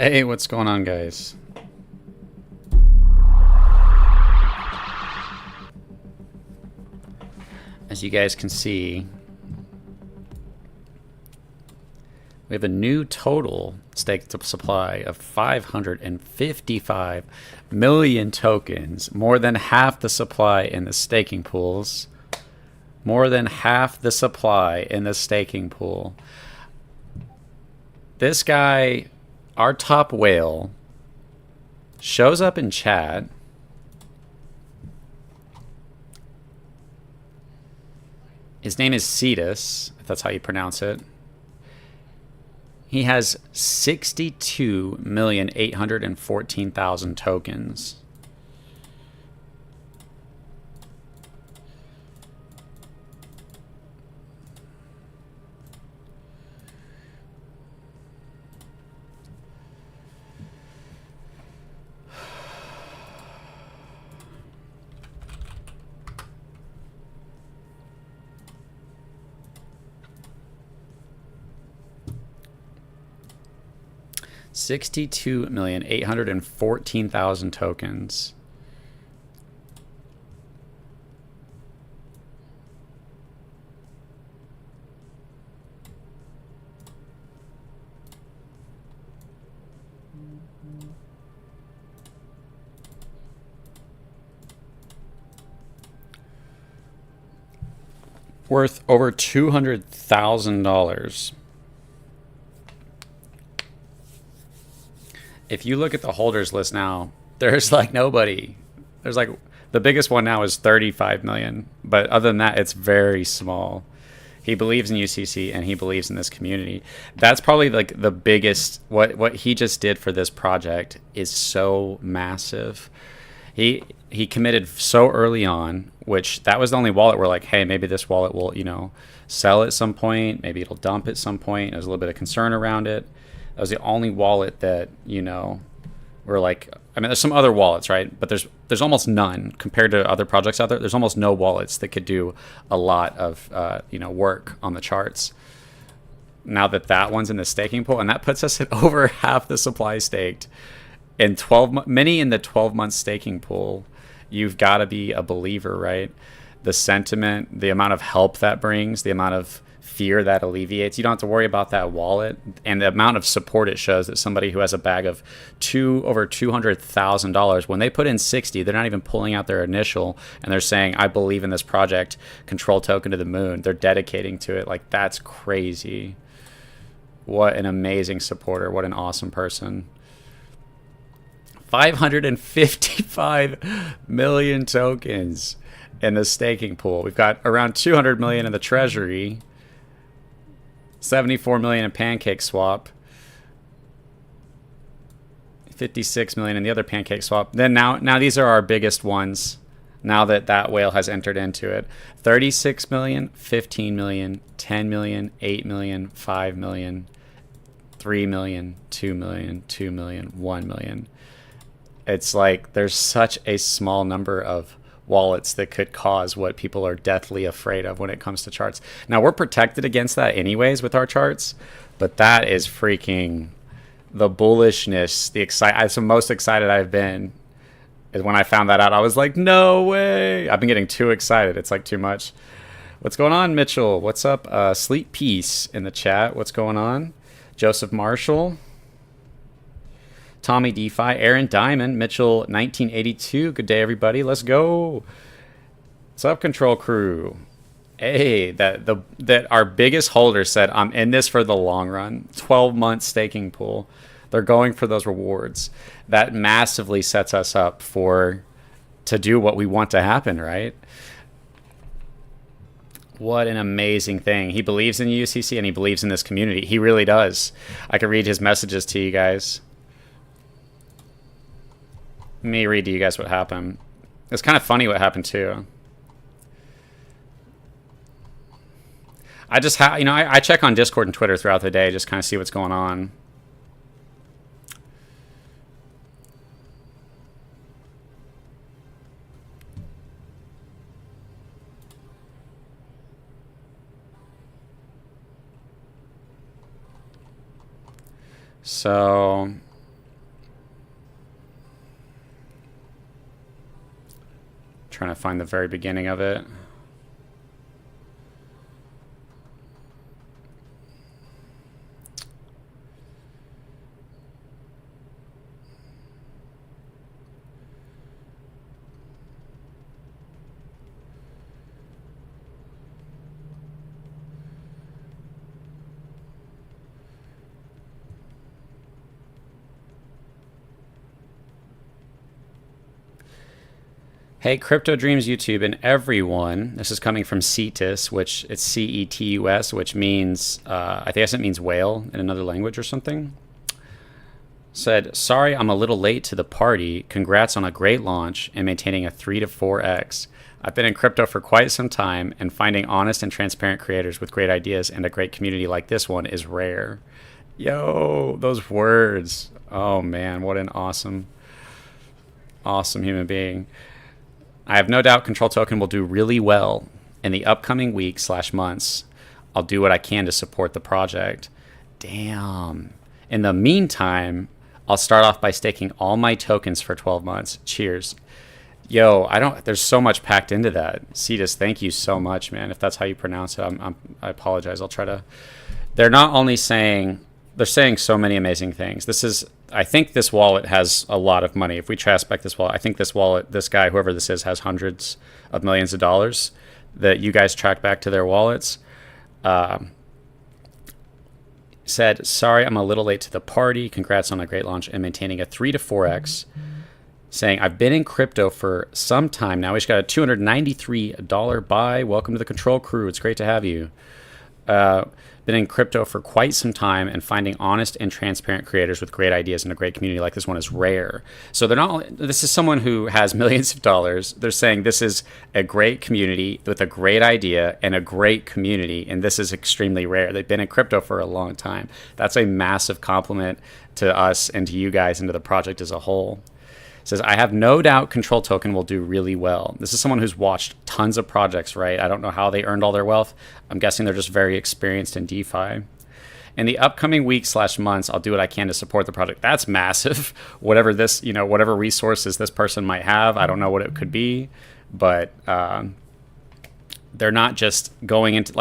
Hey, what's going on, guys? As you guys can see, we have a new total stake supply of 555 million tokens, more than half the supply in the staking pools. More than half the supply in the staking pool. This guy, our top whale, shows up in chat. His name is Cetus, if that's how you pronounce it. He has 62,814,000 tokens. $62,814,000 tokens. Worth over $200,000. If you look at the holders list now, there's like nobody. There's like the biggest one now is 35 million, but other than that, it's very small. He believes in UCC and he believes in this community. That's probably like the biggest. What he just did for this project is so massive. He committed so early on, which that was the only wallet where like, hey, maybe this wallet will sell at some point. Maybe it'll dump at some point. There's a little bit of concern around it. That was the only wallet that we're like. I mean, there's some other wallets, right? But there's almost none compared to other projects out there. There's almost no wallets that could do a lot of work on the charts. Now that one's in the staking pool, and that puts us at over half the supply staked in 12 many in the 12-month staking pool. You've got to be a believer, right? The sentiment, the amount of help that brings, the amount of fear that alleviates. You don't have to worry about that wallet, and the amount of support it shows that somebody who has a bag of over $200,000, when they put in 60, they're not even pulling out their initial, and they're saying, I believe in this project, control token to the moon. They're dedicating to it. Like, that's crazy. What an amazing supporter. What an awesome person. 555 million tokens in the staking pool. We've got around 200 million in the treasury, 74 million in Pancake Swap, 56 million in the other Pancake Swap. Then now these are our biggest ones. Now that whale has entered into it, 36 million, 15 million, 10 million, 8 million, 5 million, 3 million, 2 million, 2 million, 1 million. It's like there's such a small number of wallets that could cause what people are deathly afraid of when it comes to charts. Now, we're protected against that anyways with our charts, but that is freaking the bullishness, It's the most excited I've been is when I found that out. I was like, no way. I've been getting too excited. It's like too much. What's going on, Mitchell? What's up? Sleep Peace in the chat. What's going on? Joseph Marshall. Tommy DeFi, Aaron Diamond, Mitchell 1982. Good day, everybody. Let's go. What's up, Control Crew? Hey, that our biggest holder said, I'm in this for the long run. 12-month staking pool. They're going for those rewards. That massively sets us up to do what we want to happen, right? What an amazing thing. He believes in UCC and he believes in this community. He really does. I can read his messages to you guys. Let me read to you guys what happened. It's kind of funny what happened too. I just I check on Discord and Twitter throughout the day, just kind of see what's going on. So trying to find the very beginning of it. Hey, Crypto Dreams YouTube and everyone. This is coming from Cetus, which it's Cetus, which means, I guess it means whale in another language or something. Said, sorry, I'm a little late to the party. Congrats on a great launch and maintaining a 3 to 4x. I've been in crypto for quite some time, and finding honest and transparent creators with great ideas and a great community like this one is rare. Yo, those words. Oh man, what an awesome human being. I have no doubt Control Token will do really well in the upcoming weeks/months. I'll do what I can to support the project. Damn. In the meantime, I'll start off by staking all my tokens for 12 months. Cheers. Yo, there's so much packed into that. Cetus, thank you so much, man. If that's how you pronounce it, I apologize. I'll try to. They're not only saying, they're saying so many amazing things. I think this wallet has a lot of money. If we traspec this wallet, I think this wallet, this guy, whoever this is, has hundreds of millions of dollars that you guys track back to their wallets. Said, sorry, I'm a little late to the party. Congrats on a great launch and maintaining a 3 to 4x. Saying, I've been in crypto for some time now. We just got a $293 buy. Welcome to the Control Crew. It's great to have you. Been in crypto for quite some time, and finding honest and transparent creators with great ideas in a great community like this one is rare. So this is someone who has millions of dollars. They're saying this is a great community with a great idea and a great community, and this is extremely rare. They've been in crypto for a long time. That's a massive compliment to us and to you guys and to the project as a whole. Says, I have no doubt Control Token will do really well. This is someone who's watched tons of projects, right? I don't know how they earned all their wealth. I'm guessing they're just very experienced in DeFi. In the upcoming weeks/months, I'll do what I can to support the project. That's massive. Whatever resources this person might have, I don't know what it could be, but they're not just going into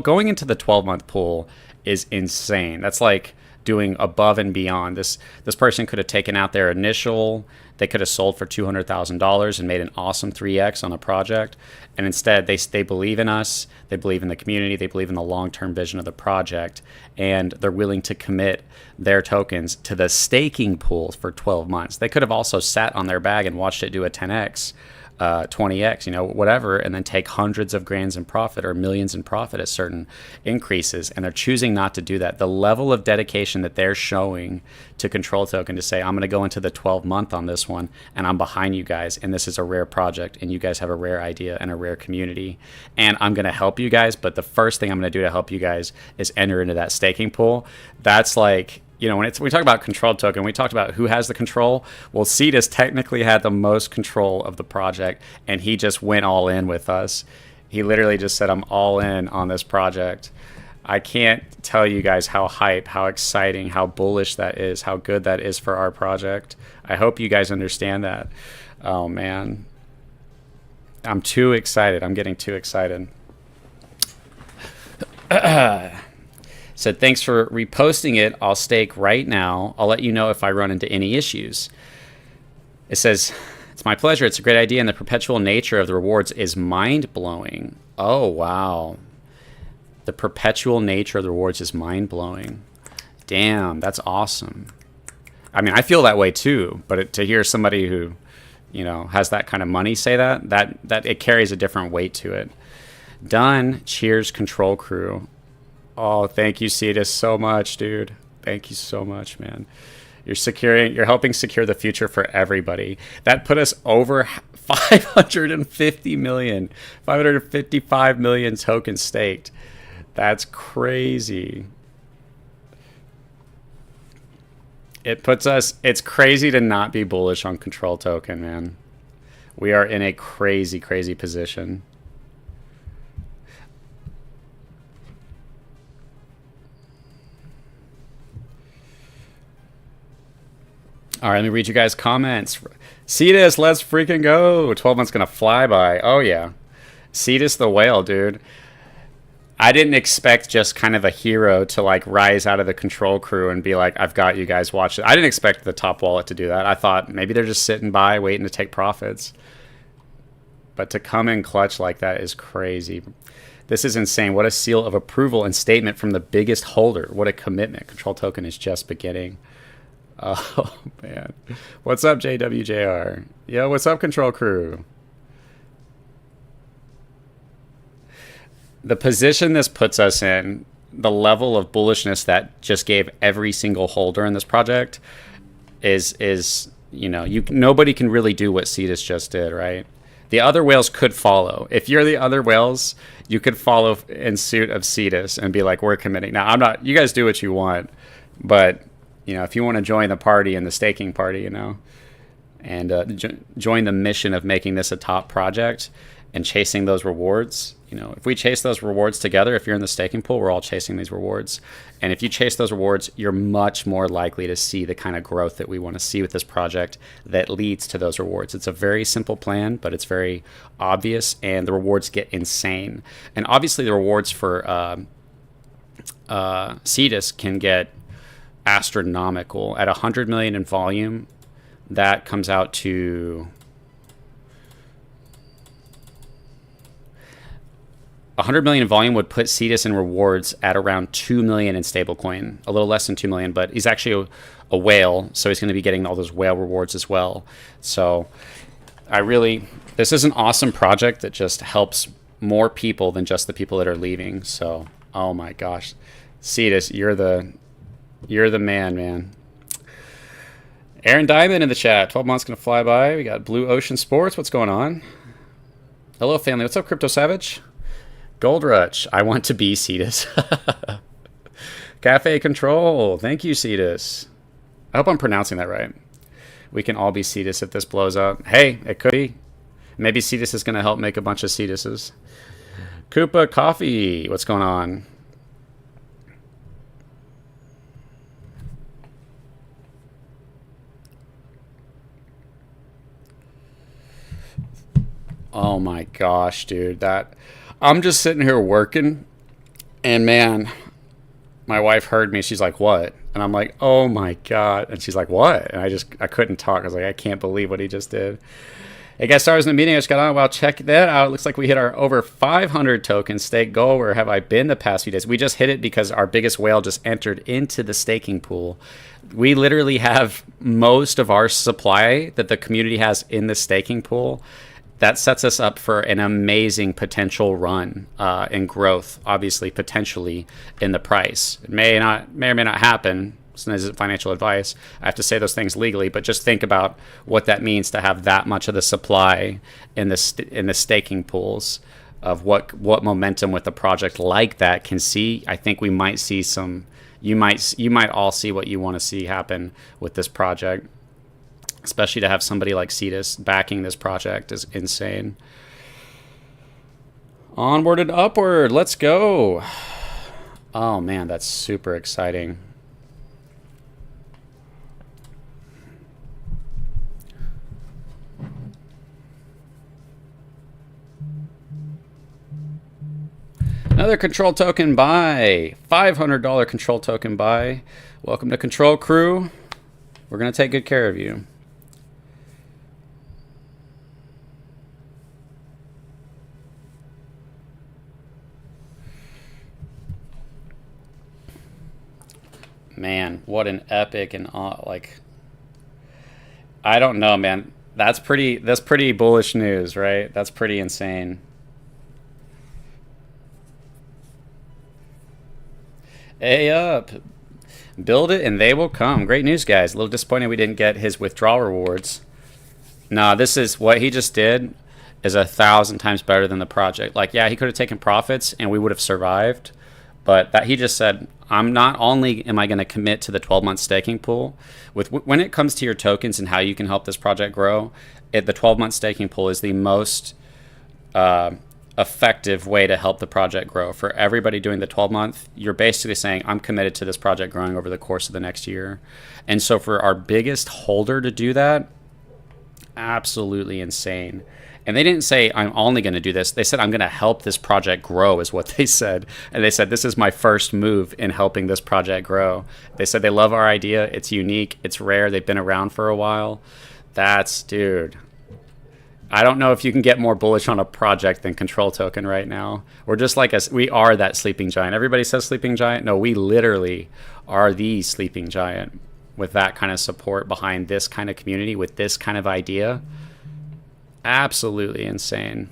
going into the 12-month pool is insane. That's like doing above and beyond. This person could have taken out their initial. They could have sold for $200,000 and made an awesome 3x on a project. And instead, they believe in us. They believe in the community. They believe in the long-term vision of the project. And they're willing to commit their tokens to the staking pool for 12 months. They could have also sat on their bag and watched it do a 10x. 20x, whatever, and then take hundreds of grands in profit or millions in profit at certain increases. And they're choosing not to do that. The level of dedication that they're showing to Control Token to say, I'm going to go into the 12-month on this one, and I'm behind you guys, and this is a rare project, and you guys have a rare idea and a rare community, and I'm going to help you guys, but the first thing I'm going to do to help you guys is enter into that staking pool. That's like, when we talk about Control Token, we talked about who has the control. Well, Cetus technically had the most control of the project, and he just went all in with us. He literally just said, I'm all in on this project. I can't tell you guys how hype, how exciting, how bullish that is, how good that is for our project. I hope you guys understand that. Oh, man. I'm too excited. I'm getting too excited. Said, thanks for reposting it. I'll stake right now. I'll let you know if I run into any issues. It says, it's my pleasure. It's a great idea, and the perpetual nature of the rewards is mind-blowing. Oh, wow. The perpetual nature of the rewards is mind-blowing. Damn, that's awesome. I mean, I feel that way too, but to hear somebody who, has that kind of money say that it carries a different weight to it. Done. Cheers, Control Crew. Oh, thank you, Cetus, so much, dude. Thank you so much, man. You're helping secure the future for everybody. That put us over 555 million tokens staked. That's crazy. It's crazy to not be bullish on Control Token, man. We are in a crazy, crazy position. All right, let me read you guys' comments. Cetus, let's freaking go. 12 months gonna fly by. Oh yeah. Cetus the whale, dude. I didn't expect just kind of a hero to like rise out of the control crew and be like, I've got you guys, watch it. I didn't expect the top wallet to do that. I thought maybe they're just sitting by waiting to take profits. But to come in clutch like that is crazy. This is insane. What a seal of approval and statement from the biggest holder. What a commitment. Control token is just beginning. Oh, man. What's up, JWJR? Yo, what's up, control crew? The position this puts us in, the level of bullishness that just gave every single holder in this project is you know, nobody can really do what Cetus just did, right? The other whales could follow. If you're the other whales, you could follow in suit of Cetus and be like, we're committing. Now, I'm not, you guys do what you want, but, you know, if you want to join the party and the staking party, you know, and join the mission of making this a top project and chasing those rewards, you know, if we chase those rewards together, if you're in the staking pool, we're all chasing these rewards. And if you chase those rewards, you're much more likely to see the kind of growth that we want to see with this project that leads to those rewards. It's a very simple plan, but it's very obvious, and the rewards get insane. And obviously the rewards for Cetus can get astronomical. At 100 million in volume, that comes out to 100 million in volume would put Cetus in rewards at around 2 million in stablecoin, a little less than 2 million, but he's actually a whale, so he's going to be getting all those whale rewards as well. So this is an awesome project that just helps more people than just the people that are leaving. So, oh my gosh, Cetus, you're the man. Aaron Diamond in the chat. 12 months going to fly by. We got Blue Ocean Sports. What's going on? Hello, family. What's up, Crypto Savage? Gold Rush, I want to be Cetus. Cafe Control, thank you, Cetus. I hope I'm pronouncing that right. We can all be Cetus if this blows up. Hey, it could be. Maybe Cetus is going to help make a bunch of Cetuses. Koopa Coffee, what's going on? Oh my gosh, dude, I'm just sitting here working, and man, my wife heard me. She's like, what? And I'm like, oh my God. And she's like, what? And I couldn't talk. I was like, I can't believe what he just did. Hey guys, sorry I was in the meeting. I just got on. Well, check that out. It looks like we hit our over 500 token stake goal. Where have I been the past few days? We just hit it because our biggest whale just entered into the staking pool. We literally have most of our supply that the community has in the staking pool. That sets us up for an amazing potential run in growth, obviously, potentially in the price. It may or may not happen. This isn't financial advice. I have to say those things legally, but just think about what that means to have that much of the supply in the staking pools of what momentum with a project like that can see. I think we might see some. You might all see what you want to see happen with this project. Especially to have somebody like Cetus backing this project is insane. Onward and upward. Let's go. Oh, man, that's super exciting. Another control token buy. $500 control token buy. Welcome to Control Crew. We're going to take good care of you. Man, what an epic and like, I don't know, man. That's pretty bullish news, right? That's pretty insane. Hey up. Build it and they will come. Great news, guys. A little disappointed we didn't get his withdrawal rewards. Nah, this is what he just did is 1,000 times better than the project. Like, yeah, he could have taken profits and we would have survived. But that he just said, I'm not only am I going to commit to the 12-month staking pool, when it comes to your tokens and how you can help this project grow, the 12-month staking pool is the most effective way to help the project grow. For everybody doing the 12-month, you're basically saying, I'm committed to this project growing over the course of the next year. And so for our biggest holder to do that, absolutely insane. And they didn't say, I'm only going to do this. They said, I'm going to help this project grow, is what they said. And they said, this is my first move in helping this project grow. They said they love our idea. It's unique. It's rare. They've been around for a while. That's, dude, I don't know if you can get more bullish on a project than Control Token right now. We're just like us. We are that sleeping giant. Everybody says sleeping giant. No, we literally are the sleeping giant with that kind of support behind this kind of community with this kind of idea. Absolutely insane.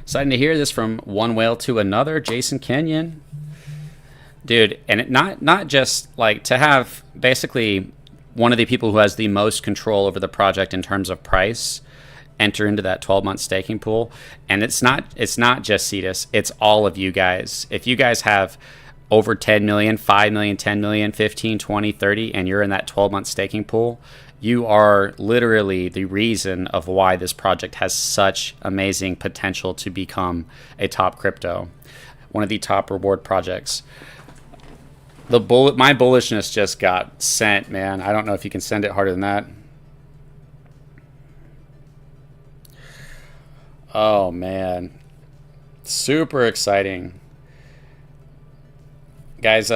Exciting to hear this from one whale to another, Jason Kenyon. Dude, and not just like to have basically one of the people who has the most control over the project in terms of price enter into that 12-month staking pool. And it's not just Cetus, it's all of you guys. If you guys have over 10 million, 5 million, 10 million, 15, 20, 30, and you're in that 12-month staking pool, you are literally the reason of why this project has such amazing potential to become a top crypto, one of the top reward projects. My bullishness just got sent, man. I don't know if you can send it harder than that. Oh, man. Super exciting. Guys,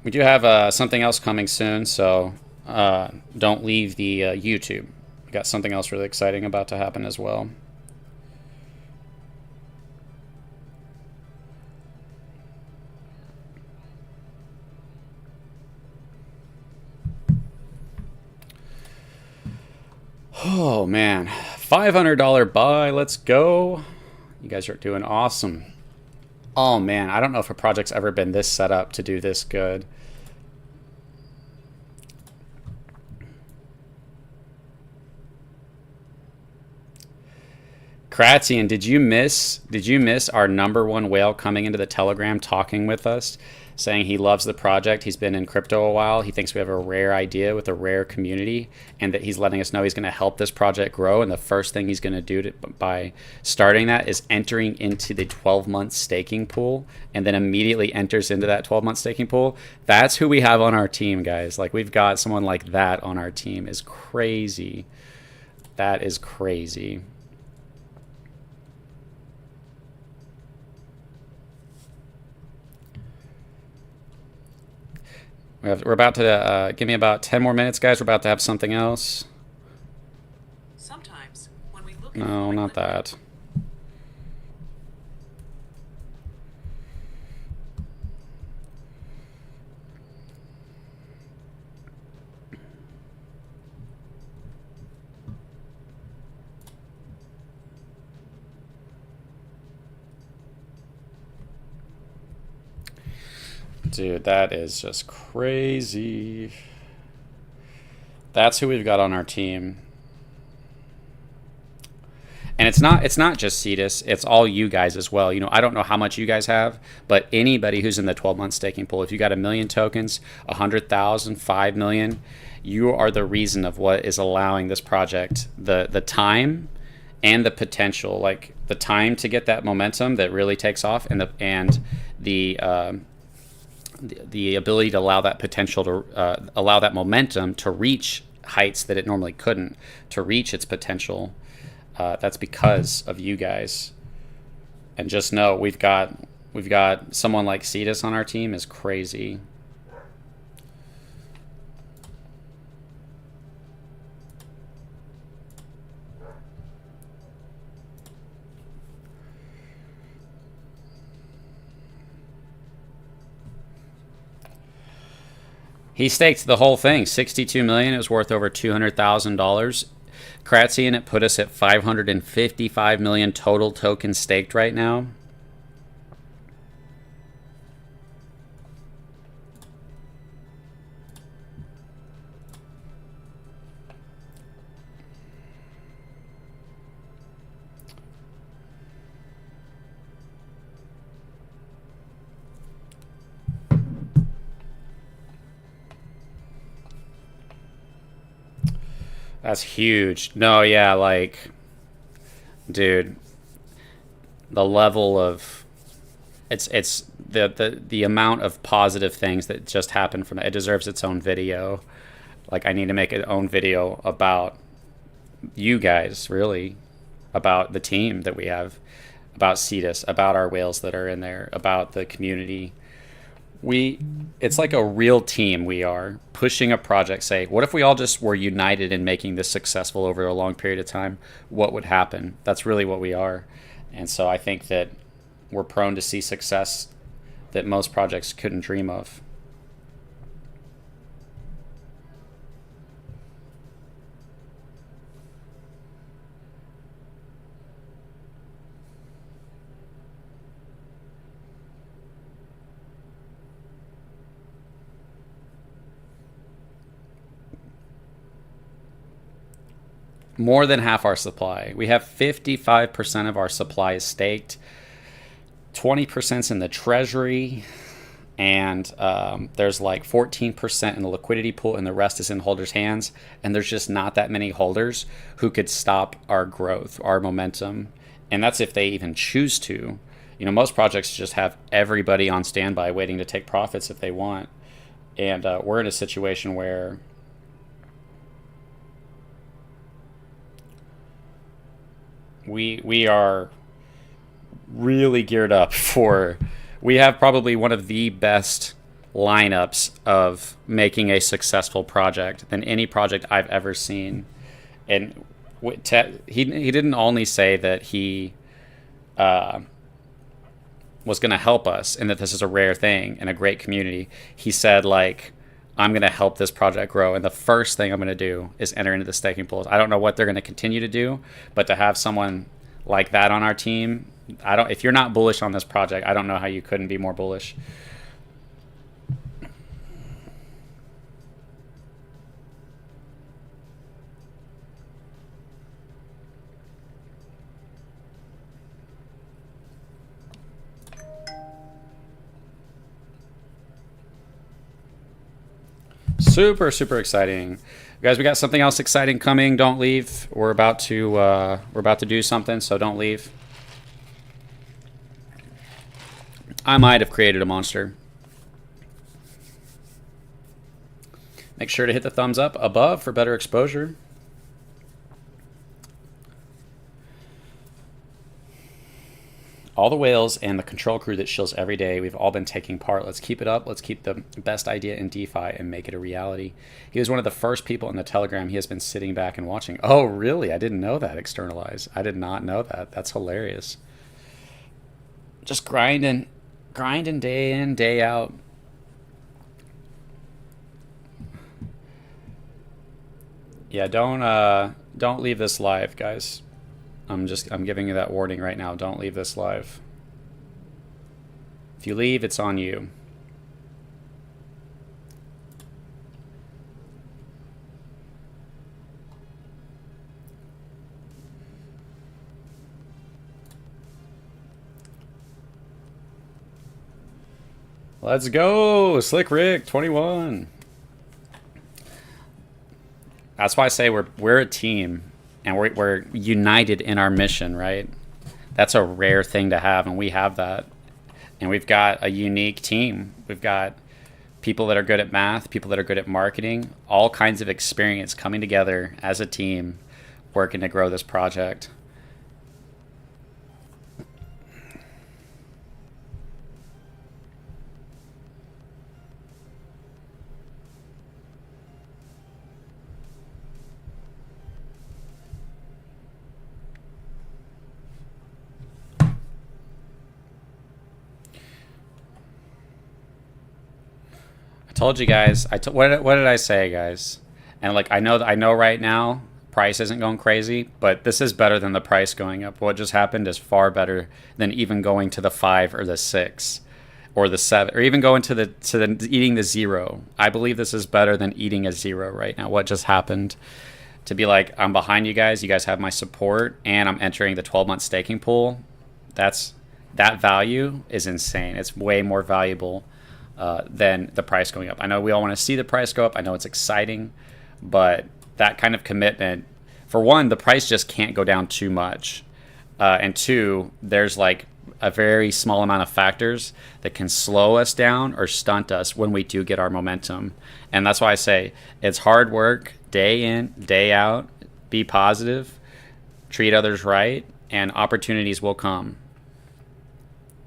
we do have something else coming soon, so don't leave the YouTube. We got something else really exciting about to happen as well. Oh, man. $500 buy. Let's go. You guys are doing awesome. Oh, man. I don't know if a project's ever been this set up to do this good. Kratzian, did you miss our number one whale coming into the Telegram talking with us, saying he loves the project, he's been in crypto a while, he thinks we have a rare idea with a rare community, and that he's letting us know he's going to help this project grow, and the first thing he's going to do by starting that is entering into the 12-month staking pool, and then immediately enters into that 12-month staking pool. That's who we have on our team, guys. Like, we've got someone like that on our team. Is crazy. That is crazy. We're about to give me about 10 more minutes, guys. We're about to have something else. Sometimes when we look No, not that. Dude, that is just crazy. That's who we've got on our team. And it's not just Cetus, it's all you guys as well. You know, I don't know how much you guys have, but anybody who's in the 12-month staking pool, if you got 1 million tokens, 100,000, 5 million, you are the reason of what is allowing this project the time and the potential, like the time to get that momentum that really takes off, and the ability to allow that potential to allow that momentum to reach heights that it normally couldn't, to reach its potential. That's because of you guys. And just know we've got someone like Cetus on our team is crazy. He staked the whole thing, 62 million. It was worth over $200,000. Kratzy and it put us at 555 million total tokens staked right now. That's huge. No, yeah, like, dude, the level of it's the amount of positive things that just happened from it. It deserves its own video. Like, I need to make its own video about you guys, really, about the team that we have, about Cetus, about our whales that are in there, about the community. It's like a real team. We are pushing a project. Say, what if we all just were united in making this successful over a long period of time? What would happen? That's really what we are. And so I think that we're prone to see success that most projects couldn't dream of. More than half our supply. We have 55% of our supply is staked. 20% in the treasury, and there's like 14% in the liquidity pool, and the rest is in holders' hands. And there's just not that many holders who could stop our growth, our momentum, and that's if they even choose to. You know, most projects just have everybody on standby waiting to take profits if they want, and we're in a situation where we are really geared up for, we have probably one of the best lineups of making a successful project than any project I've ever seen. And he didn't only say that he was going to help us and that this is a rare thing and a great community. He said, like, I'm going to help this project grow, and the first thing I'm going to do is enter into the staking pools. I don't know what they're going to continue to do, but to have someone like that on our team, if you're not bullish on this project, I don't know how you couldn't be more bullish. Super, super exciting. Guys, we got something else exciting coming. Don't leave. We're about to do something, so don't leave. I might have created a monster. Make sure to hit the thumbs up above for better exposure. All the whales and the control crew that shills every day, we've all been taking part. Let's keep it up. Let's keep the best idea in DeFi and make it a reality. He was one of the first people in the Telegram. He has been sitting back and watching. Oh, really? I didn't know that. Externalize. I did not know that. That's hilarious. Just grinding day in, day out. Yeah, don't leave this live, guys. I'm giving you that warning right now. Don't leave this live. If you leave, it's on you. Let's go, Slick Rick 21. That's why I say we're a team. And we're united in our mission, right? That's a rare thing to have, and we have that. And we've got a unique team. We've got people that are good at math, people that are good at marketing, all kinds of experience coming together as a team, working to grow this project. Told you guys. What did I say, guys? And like I know right now price isn't going crazy, but this is better than the price going up. What just happened is far better than even going to the 5 or the 6 or the 7 or even going to the eating the 0. I believe this is better than eating a 0 right now. What just happened? To be like, I'm behind you guys. You guys have my support, and I'm entering the 12-month staking pool. That value is insane. It's way more valuable than the price going up. I know we all want to see the price go up. I know it's exciting, but that kind of commitment, for one, the price just can't go down too much, and two, there's like a very small amount of factors that can slow us down or stunt us when we do get our momentum. And that's why I say it's hard work, day in, day out. Be positive, treat others right, and opportunities will come.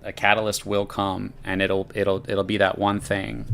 A catalyst will come, and it'll be that one thing.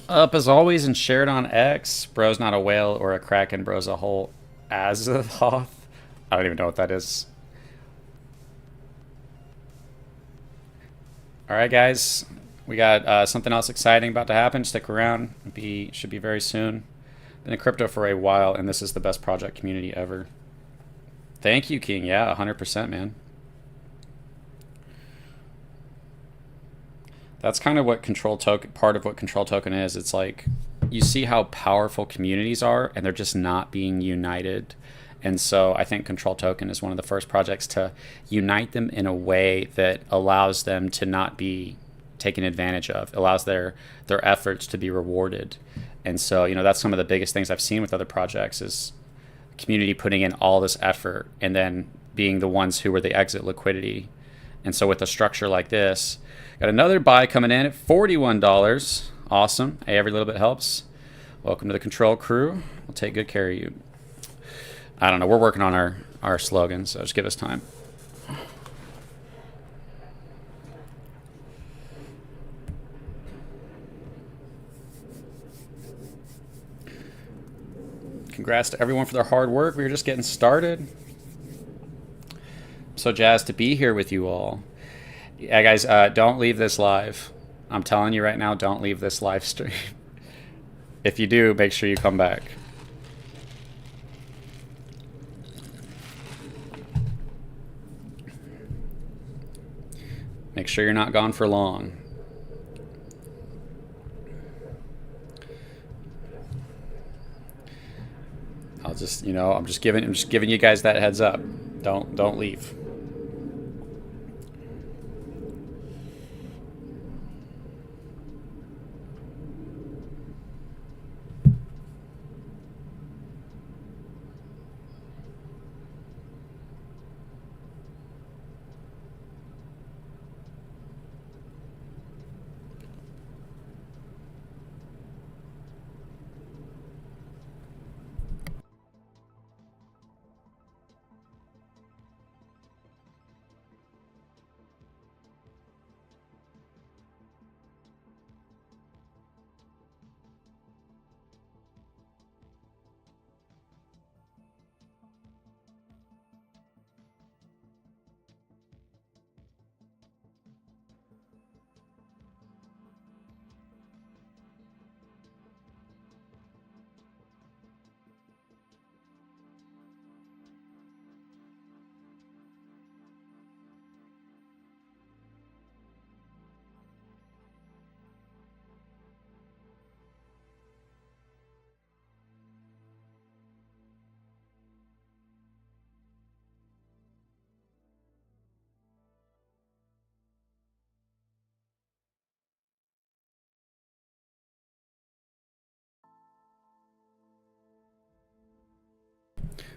Up as always and shared on X. Bro's not a whale or a kraken. Bro's a whole Azeroth. I don't even know what that is. All right, guys. We got something else exciting about to happen. Stick around. Should be very soon. Been in crypto for a while, and this is the best project community ever. Thank you, King. Yeah, 100%, man. That's kind of what part of what control token is. It's like you see how powerful communities are, and they're just not being united. And so I think control token is one of the first projects to unite them in a way that allows them to not be taken advantage of, allows their efforts to be rewarded. And so, that's some of the biggest things I've seen with other projects is community putting in all this effort and then being the ones who were the exit liquidity. And so with a structure like this, got another buy coming in at $41. Awesome. Hey, every little bit helps. Welcome to the Control crew. We'll take good care of you. I don't know. We're working on our slogan, so just give us time. Congrats to everyone for their hard work. We were just getting started. I'm so jazzed to be here with you all. Yeah, guys, don't leave this live. I'm telling you right now, don't leave this live stream. If you do, make sure you come back. Make sure you're not gone for long. I'm just giving you guys that heads up. Don't leave.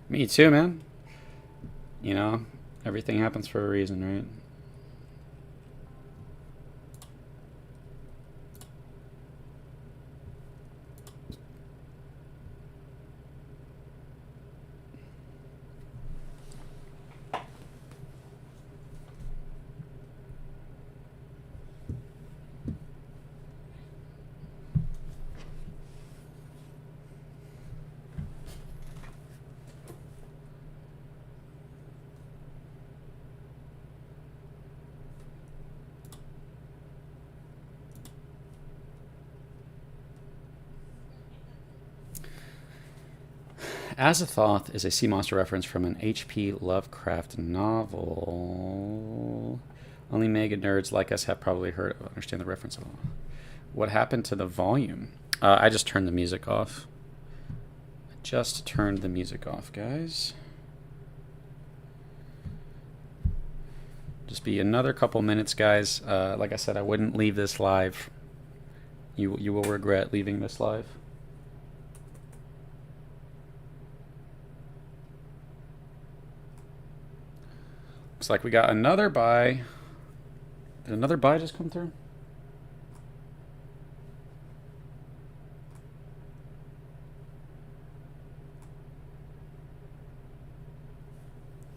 Me too, man. You know, everything happens for a reason, right? Azathoth is a sea monster reference from an H.P. Lovecraft novel. Only mega nerds like us have probably heard of, understand the reference at all. What happened to the volume? I just turned the music off. Just turned the music off, guys. Just be another couple minutes, guys. Like I said, I wouldn't leave this live. You will regret leaving this live. Looks like we got another buy. Did another buy just come through?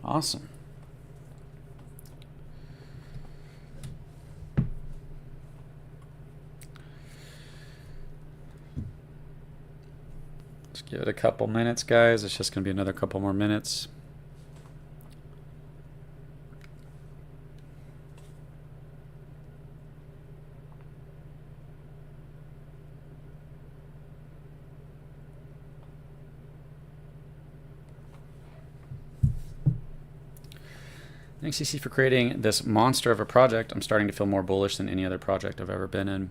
Awesome. Let's give it a couple minutes, guys. It's just going to be another couple more minutes. Thanks, CC, for creating this monster of a project. I'm starting to feel more bullish than any other project I've ever been in.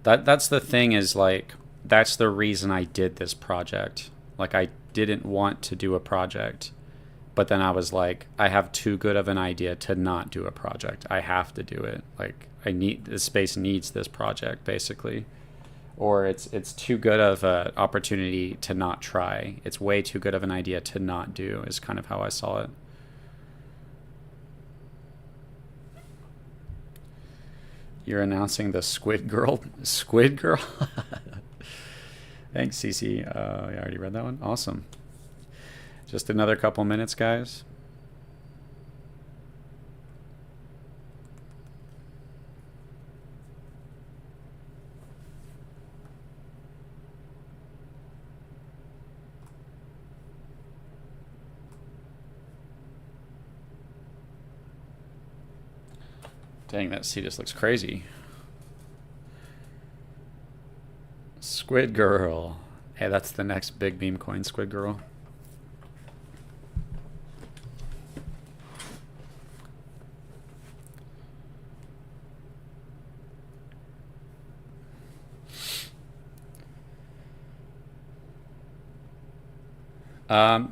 That's the thing, is like, that's the reason I did this project. Like, I didn't want to do a project, but then I was like, I have too good of an idea to not do a project. I have to do it. Like, this space needs this project, basically. Or it's too good of an opportunity to not try. It's way too good of an idea to not do, is kind of how I saw it. You're announcing the Squid Girl? Squid Girl? Thanks, CC. I already read that one. Awesome. Just another couple minutes, guys. Dang, that sea just looks crazy. Squid Girl. Hey, that's the next big meme coin, Squid Girl.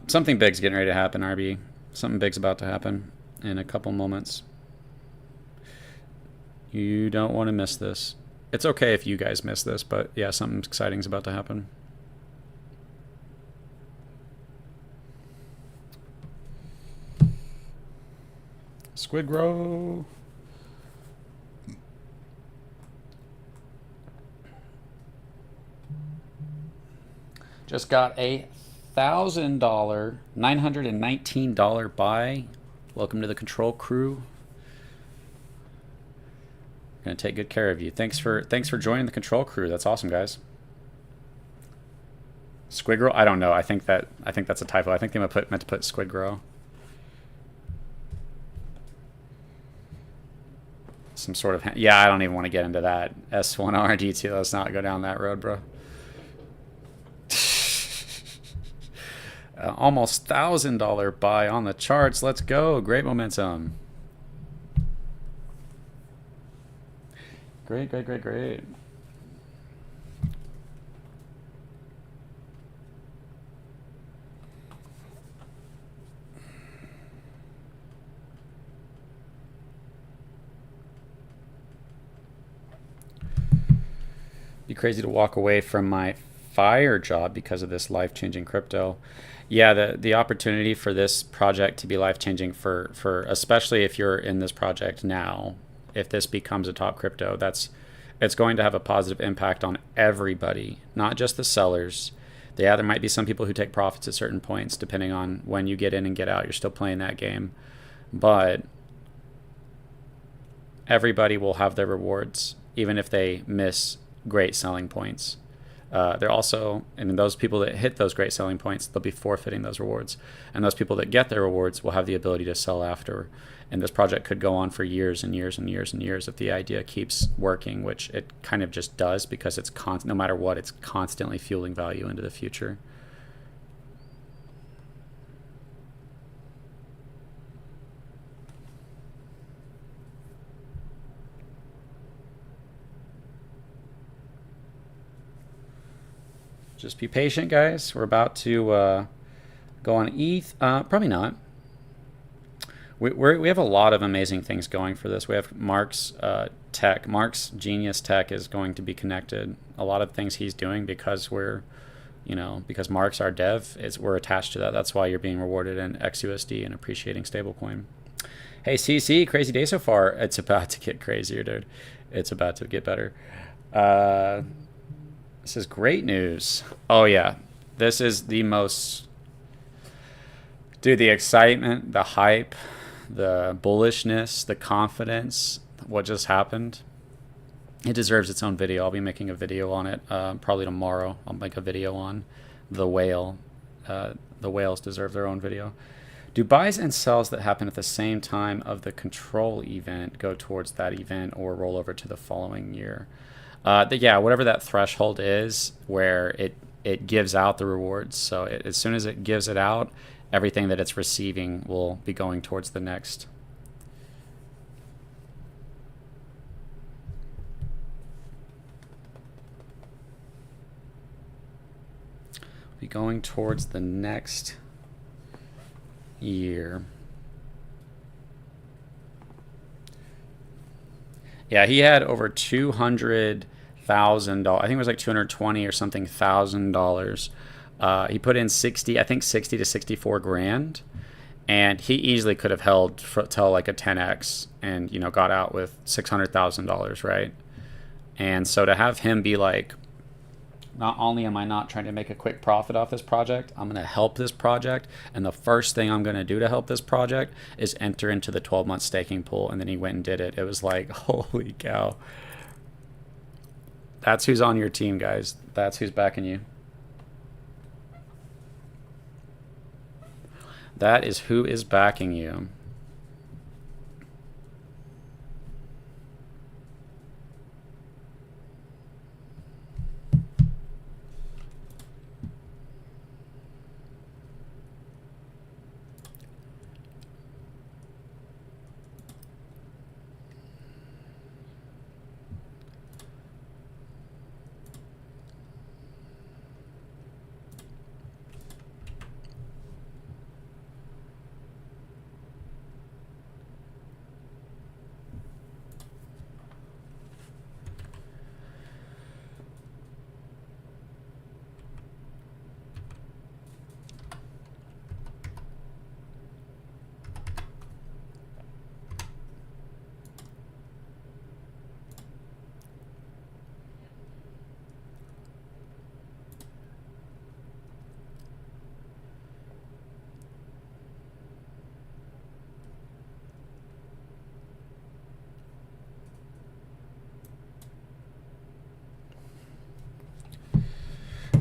Something big's getting ready to happen, RB. Something big's about to happen in a couple moments. You don't want to miss this. It's okay if you guys miss this, but yeah, something exciting is about to happen. Squid Grow. Just got a $1,000, $919 buy. Welcome to the control crew. Gonna take good care of you. Thanks for joining the control crew. That's awesome, guys. Squid Girl? I don't know. I think that's a typo. I think they meant to put Squid Girl. Some sort of, yeah, I don't even want to get into that. S1RD2. Let's not go down that road, bro. Almost $1,000 buy on the charts. Let's go. Great momentum. Great, great, great, great. Be crazy to walk away from my fire job because of this life-changing crypto. Yeah, the opportunity for this project to be life-changing for especially if you're in this project now, if this becomes a top crypto, it's going to have a positive impact on everybody, not just the sellers. Yeah, there might be some people who take profits at certain points, depending on when you get in and get out. You're still playing that game. But everybody will have their rewards, even if they miss great selling points. They're also, and those people that hit those great selling points, they'll be forfeiting those rewards. And those people that get their rewards will have the ability to sell after. And this project could go on for years and years and years and years if the idea keeps working, which it kind of just does because it's no matter what, it's constantly fueling value into the future. Just be patient, guys. We're about to go on ETH. Probably not. We have a lot of amazing things going for this. We have Mark's tech. Mark's Genius Tech is going to be connected. A lot of things he's doing because because Mark's our dev, we're attached to that. That's why you're being rewarded in XUSD and appreciating stablecoin. Hey, CC, crazy day so far. It's about to get crazier, dude. It's about to get better. This is great news. Oh, yeah. This is the most... Dude, the excitement, the hype, the bullishness, the confidence, what just happened. It deserves its own video. I'll be making a video on it probably tomorrow. I'll make a video on the whale. The whales deserve their own video. Do buys and sells that happen at the same time of the control event go towards that event or roll over to the following year? Yeah, whatever that threshold is where it gives out the rewards. So as soon as it gives it out, everything that it's receiving will be going towards the next. Be going towards the next year. Yeah, he had over $200,000. I think it was like 220 or something $1,000. He put in 60 to 64 grand, and he easily could have held till like a 10x and got out with $600,000, right? And so to have him be like, not only am I not trying to make a quick profit off this project, I'm going to help this project, and the first thing I'm going to do to help this project is enter into the 12-month staking pool. And then he went and did it. It was like, holy cow. That's who's on your team, guys. That's who's backing you. That is who is backing you.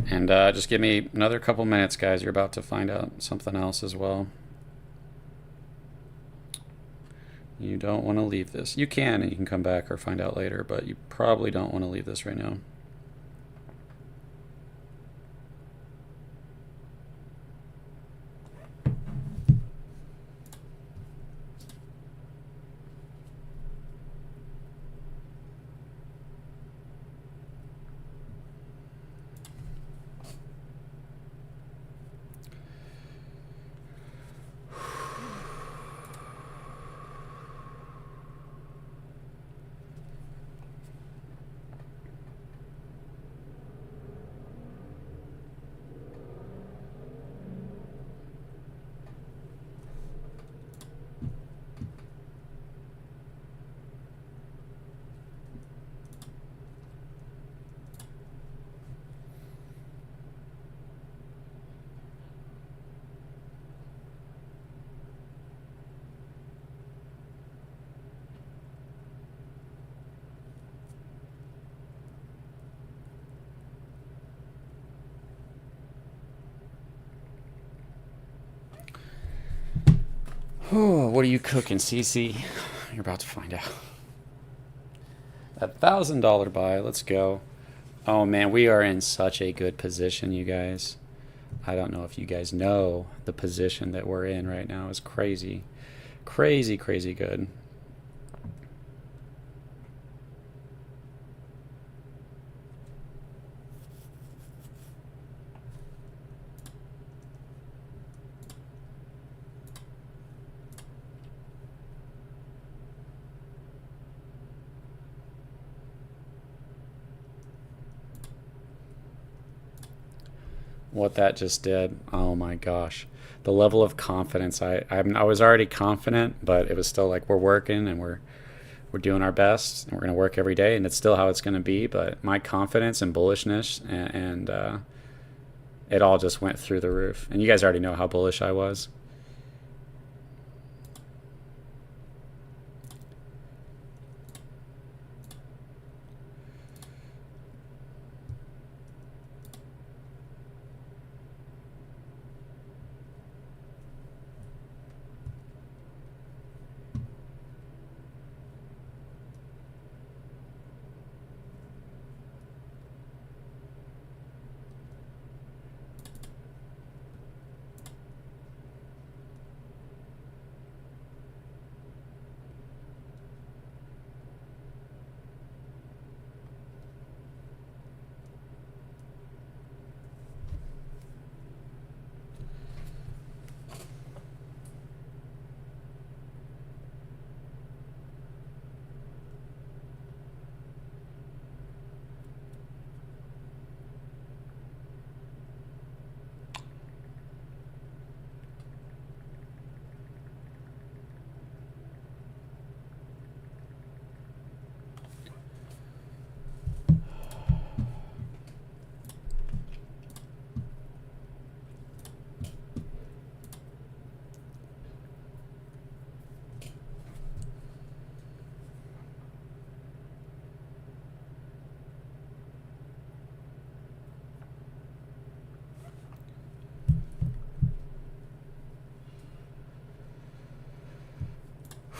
And just give me another couple minutes, guys. You're about to find out something else as well. You don't want to leave this. You can, and you can come back or find out later, but you probably don't want to leave this right now. Oh, what are you cooking, Cece? You're about to find out. $1,000 buy. Let's go. Oh man, we are in such a good position, you guys. I don't know if you guys know the position that we're in right now is crazy. Crazy, crazy good. What that just did, oh my gosh. The level of confidence I was already confident, but it was still like we're working and we're doing our best and we're going to work every day and it's still how it's going to be, but my confidence and bullishness and it all just went through the roof. And you guys already know how bullish I was.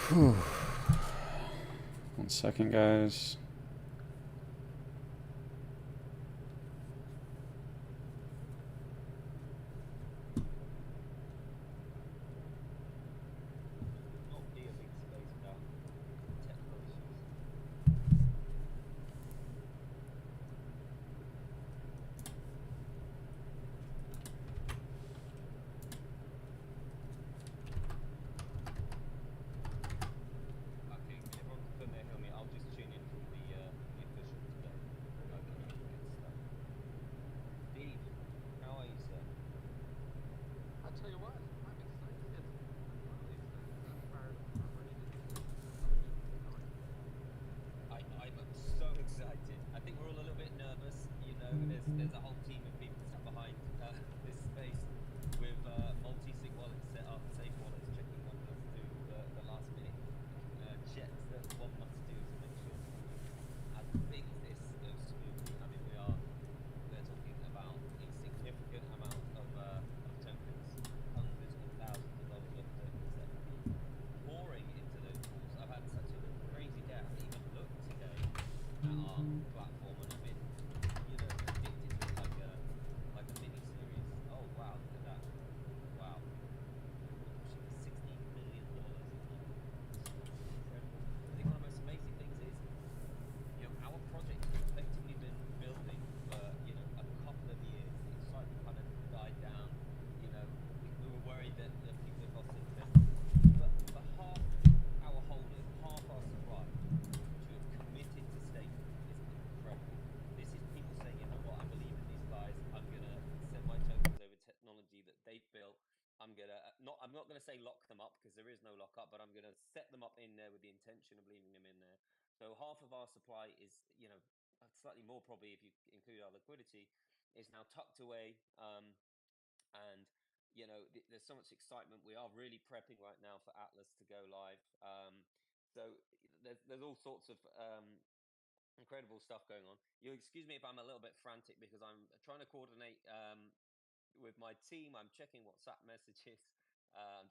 Whew. 1 second, guys.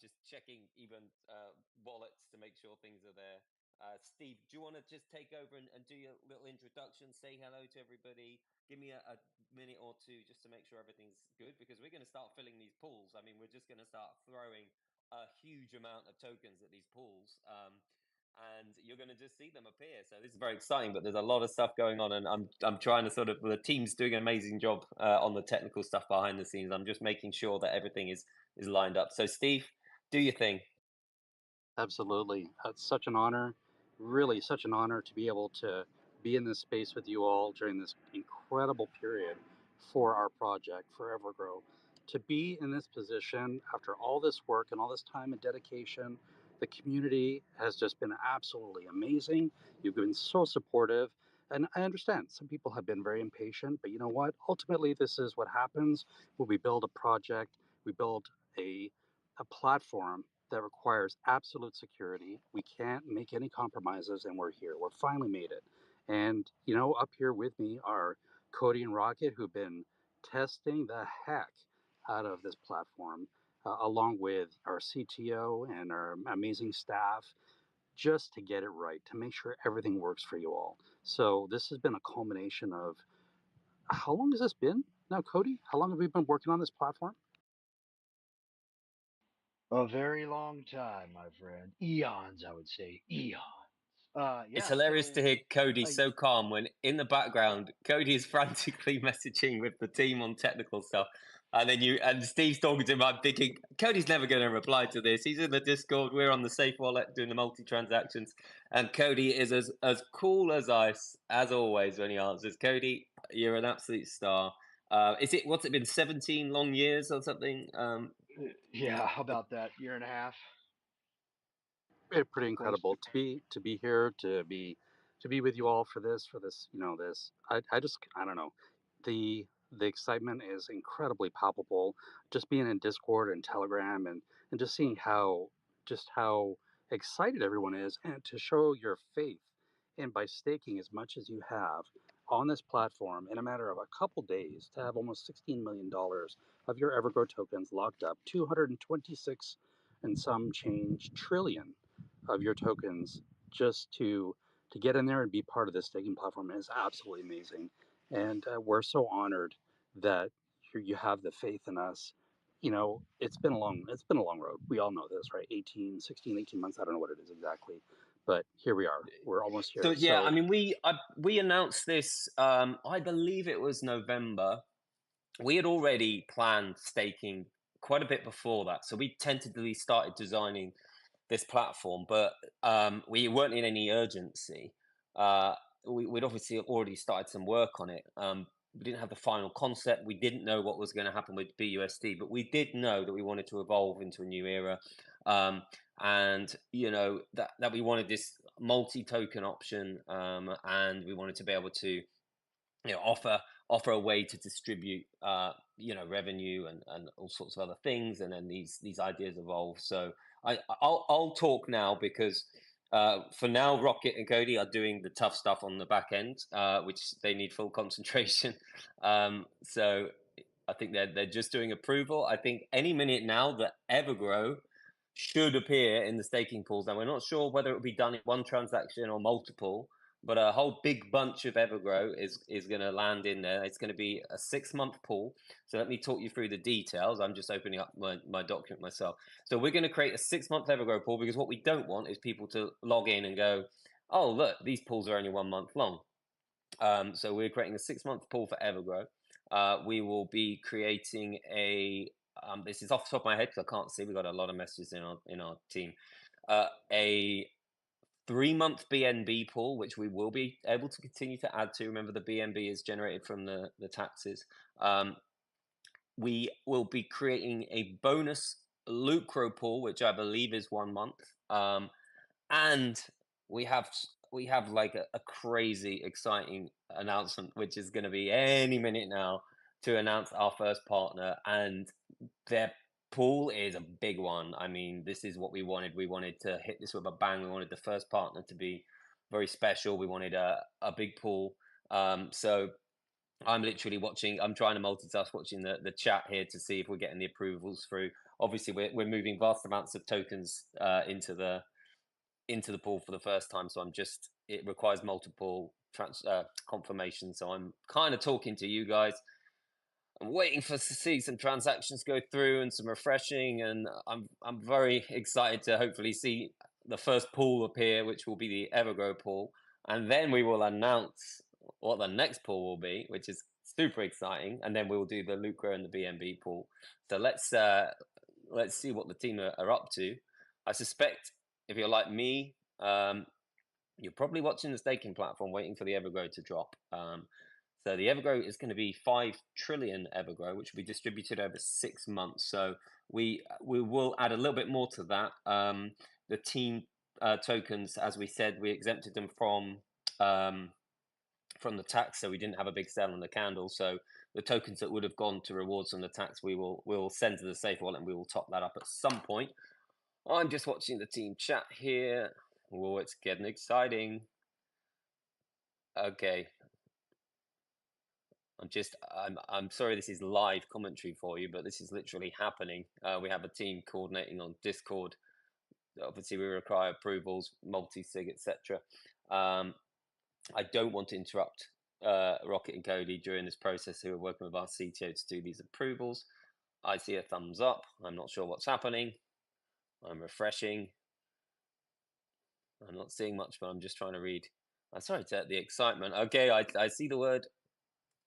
Just checking even wallets to make sure things are there. Steve, do you want to just take over and do your little introduction, say hello to everybody? Give me a minute or two just to make sure everything's good because we're going to start filling these pools. I mean, we're just going to start throwing a huge amount of tokens at these pools. And you're going to just see them appear. So this is very exciting, but there's a lot of stuff going on, and I'm trying to sort of the team's doing an amazing job on the technical stuff behind the scenes. I'm just making sure that everything is lined up. So Steve, do your thing. Absolutely. It's such an honor, really such an honor to be able to be in this space with you all during this incredible period for our project, for Evergrow. To be in this position after all this work and all this time and dedication, the community has just been absolutely amazing. You've been so supportive. And I understand some people have been very impatient, but you know what? Ultimately, this is what happens when we build a project, we build a platform that requires absolute security. We can't make any compromises, and we're here. We're finally made it. And, you know, up here with me are Cody and Rocket, who've been testing the heck out of this platform, along with our CTO and our amazing staff, just to get it right, to make sure everything works for you all. So, this has been a culmination of how long has this been now, Cody? How long have we been working on this platform? A very long time, my friend. Eons, I would say. Eons. It's Yeah, hilarious to so hear Cody uh, so calm when in the background Cody is frantically messaging with the team on technical stuff, and then you and Steve's talking to him. I'm thinking Cody's never going to reply to this. He's in the Discord. We're on the Safe Wallet doing the multi transactions, and Cody is as cool as ice as always when he answers. Cody, you're an absolute star. Is it what's it been 17 long years or something? yeah, how about that? Year and a half, Pretty close. incredible to be here to be with you all for this you know this I just I don't know the excitement is incredibly palpable, just being in Discord and Telegram and just seeing how excited everyone is, and to show your faith and by staking as much as you have on this platform in a matter of a couple days to have almost $16 million of your Evergrow tokens locked up, 226 and some change trillion of your tokens, just to get in there and be part of this staking platform is absolutely amazing. And we're so honored that you have the faith in us. You know, it's been a long road. We all know this, right? 18 months. I don't know what it is exactly, but here we are. We're almost So here. yeah, I So mean we announced this. I believe it was November. We had already planned staking quite a bit before that, so we tentatively started designing this platform, but we weren't in any urgency. Uh, we'd obviously already started some work on it. We didn't have the final concept. We didn't know what was going to happen with BUSD, but we did know that we wanted to evolve into a new era, um, and you know that we wanted this multi-token option, and we wanted to be able to offer a way to distribute revenue and all sorts of other things, and then these ideas evolve. So I'll talk now because for now Rocket and Cody are doing the tough stuff on the back end, which they need full concentration. So I think they're just doing approval. I think any minute now that Evergrow should appear in the staking pools. Now we're not sure whether it will be done in one transaction or multiple, but a whole big bunch of Evergrow is going to land in there. It's going to be a 6 month pool. So let me talk you through the details. I'm just opening up my document myself. So we're going to create a 6 month Evergrow pool because what we don't want is people to log in and go, oh look, these pools are only 1 month long. So we're creating a 6 month pool for Evergrow. We will be creating a this is off the top of my head because I can't see. We've got a lot of messages in our team. A 3 month BNB pool, which we will be able to continue to add to. Remember, the BNB is generated from the taxes. We will be creating a bonus Lucro pool, which I believe is 1 month. And we have we have like a crazy exciting announcement, which is going to be any minute now to announce our first partner, and their pool is a big one. I mean, this is what we wanted. We wanted to hit this with a bang. We wanted the first partner to be very special. We wanted a big pool. So I'm literally watching. I'm trying to multitask, watching the chat here to see if we're getting the approvals through. Obviously, we're moving vast amounts of tokens into the pool for the first time, so it requires multiple confirmations. So I'm kind of talking to you guys. I'm waiting to see some transactions go through and some refreshing, and I'm very excited to hopefully see the first pool appear, which will be the Evergrow pool, and then we will announce what the next pool will be, which is super exciting, and then we'll do the Lucra and the BNB pool. So let's see what the team are up to. I suspect if you're like me, you're probably watching the staking platform, waiting for the Evergrow to drop. So the Evergrow is going to be 5 trillion Evergrow, which will be distributed over 6 months. So we will add a little bit more to that. The team tokens, as we said, we exempted them from the tax, so we didn't have a big sale on the candle. So the tokens that would have gone to rewards from the tax, we'll send to the safe wallet, and we will top that up at some point. I'm just watching the team chat here. Oh, it's getting exciting. Okay. I'm sorry this is live commentary for you, but this is literally happening. We have a team coordinating on Discord. Obviously, we require approvals, multi-sig, etc. I don't want to interrupt Rocket and Cody during this process, who are working with our CTO to do these approvals. I see a thumbs up. I'm not sure what's happening. I'm refreshing. I'm not seeing much, but I'm just trying to read. I'm sorry to the excitement. Okay, I see the word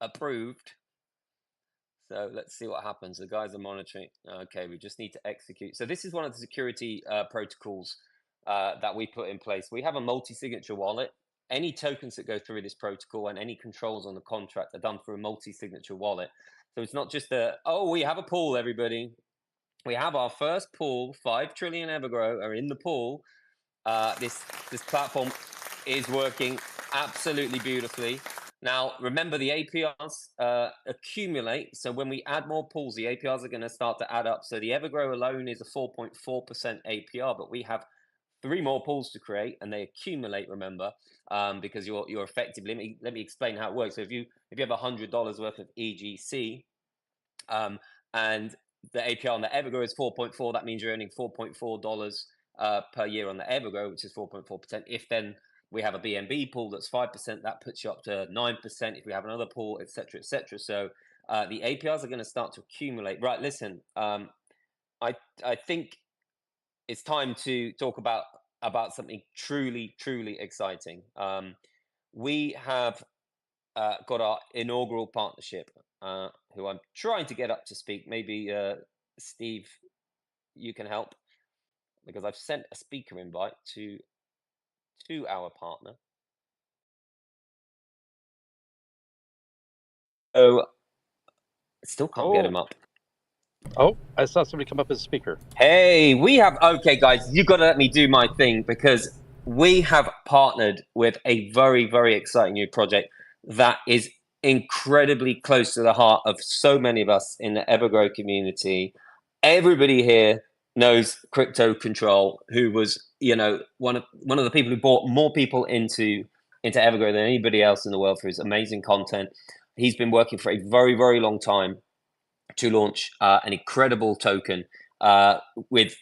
approved. So let's see what happens. The guys are monitoring. Okay, we just need to execute. So this is one of the security protocols that we put in place. We have a multi-signature wallet. Any tokens that go through this protocol and any controls on the contract are done through a multi-signature wallet. So it's not just we have a pool, everybody. We have our first pool. 5 trillion Evergrow are in the pool. This platform is working absolutely beautifully. Now, remember, the APRs accumulate. So when we add more pools, the APRs are going to start to add up. So the Evergrow alone is a 4.4% APR, but we have 3 more pools to create, and they accumulate. Remember, because you're effectively. Let me explain how it works. So if you have $100 worth of EGC, and the APR on the Evergrow is 4.4, that means you're earning $4.4 per year on the Evergrow, which is 4.4%. If then we have a BNB pool that's 5%, that puts you up to 9%. If we have another pool, etc., etc. So the APRs are going to start to accumulate. Right, listen, I think it's time to talk about something truly, truly exciting. We have got our inaugural partnership, who I'm trying to get up to speak. Maybe Steve, you can help, because I've sent a speaker invite to our partner. Oh, still can't get him up. Oh, I saw somebody come up as a speaker. Hey, okay, guys, you got to let me do my thing, because we have partnered with a very, very exciting new project that is incredibly close to the heart of so many of us in the Evergrow community. Everybody here knows Crypto Control, who was, one of the people who brought more people into Evergrow than anybody else in the world for his amazing content. He's been working for a very, very long time to launch an incredible token with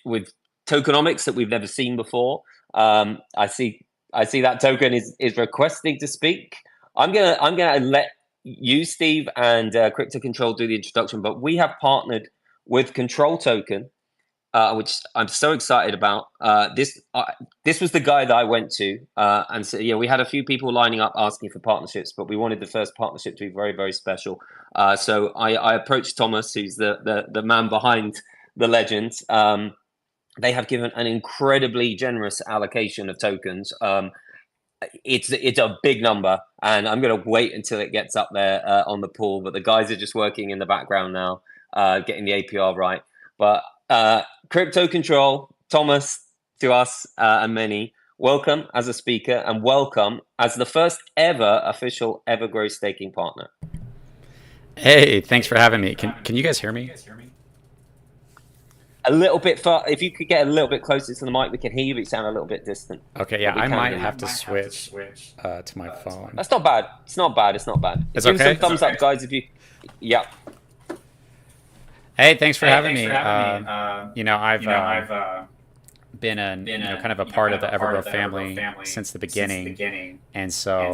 tokenomics that we've never seen before. I see that token is requesting to speak. I'm gonna let you, Steve, and Crypto Control do the introduction, but we have partnered with Control Token, which I'm so excited about. This was the guy that I went to, and so we had a few people lining up asking for partnerships, but we wanted the first partnership to be very, very special. So I approached Thomas, who's the man behind the legends. They have given an incredibly generous allocation of tokens. It's a big number, and I'm going to wait until it gets up there on the pool. But the guys are just working in the background now, getting the APR right. But Crypto Control, Thomas, to us and many, welcome as a speaker, and welcome as the first ever official Evergrow staking partner. Hey, thanks for having me. Can you guys hear me? a little bit far. If you could get a little bit closer to the mic, we can hear you, but you sound a little bit distant. Okay, yeah, But we I can might hear you. have to switch to my phone. That's not bad. It's not bad. It's not bad. It's Give me some okay? thumbs up, guys. If you, yeah. Hey, thanks for having me. You know, I've been kind of a part of the Evergrow family since the beginning, and so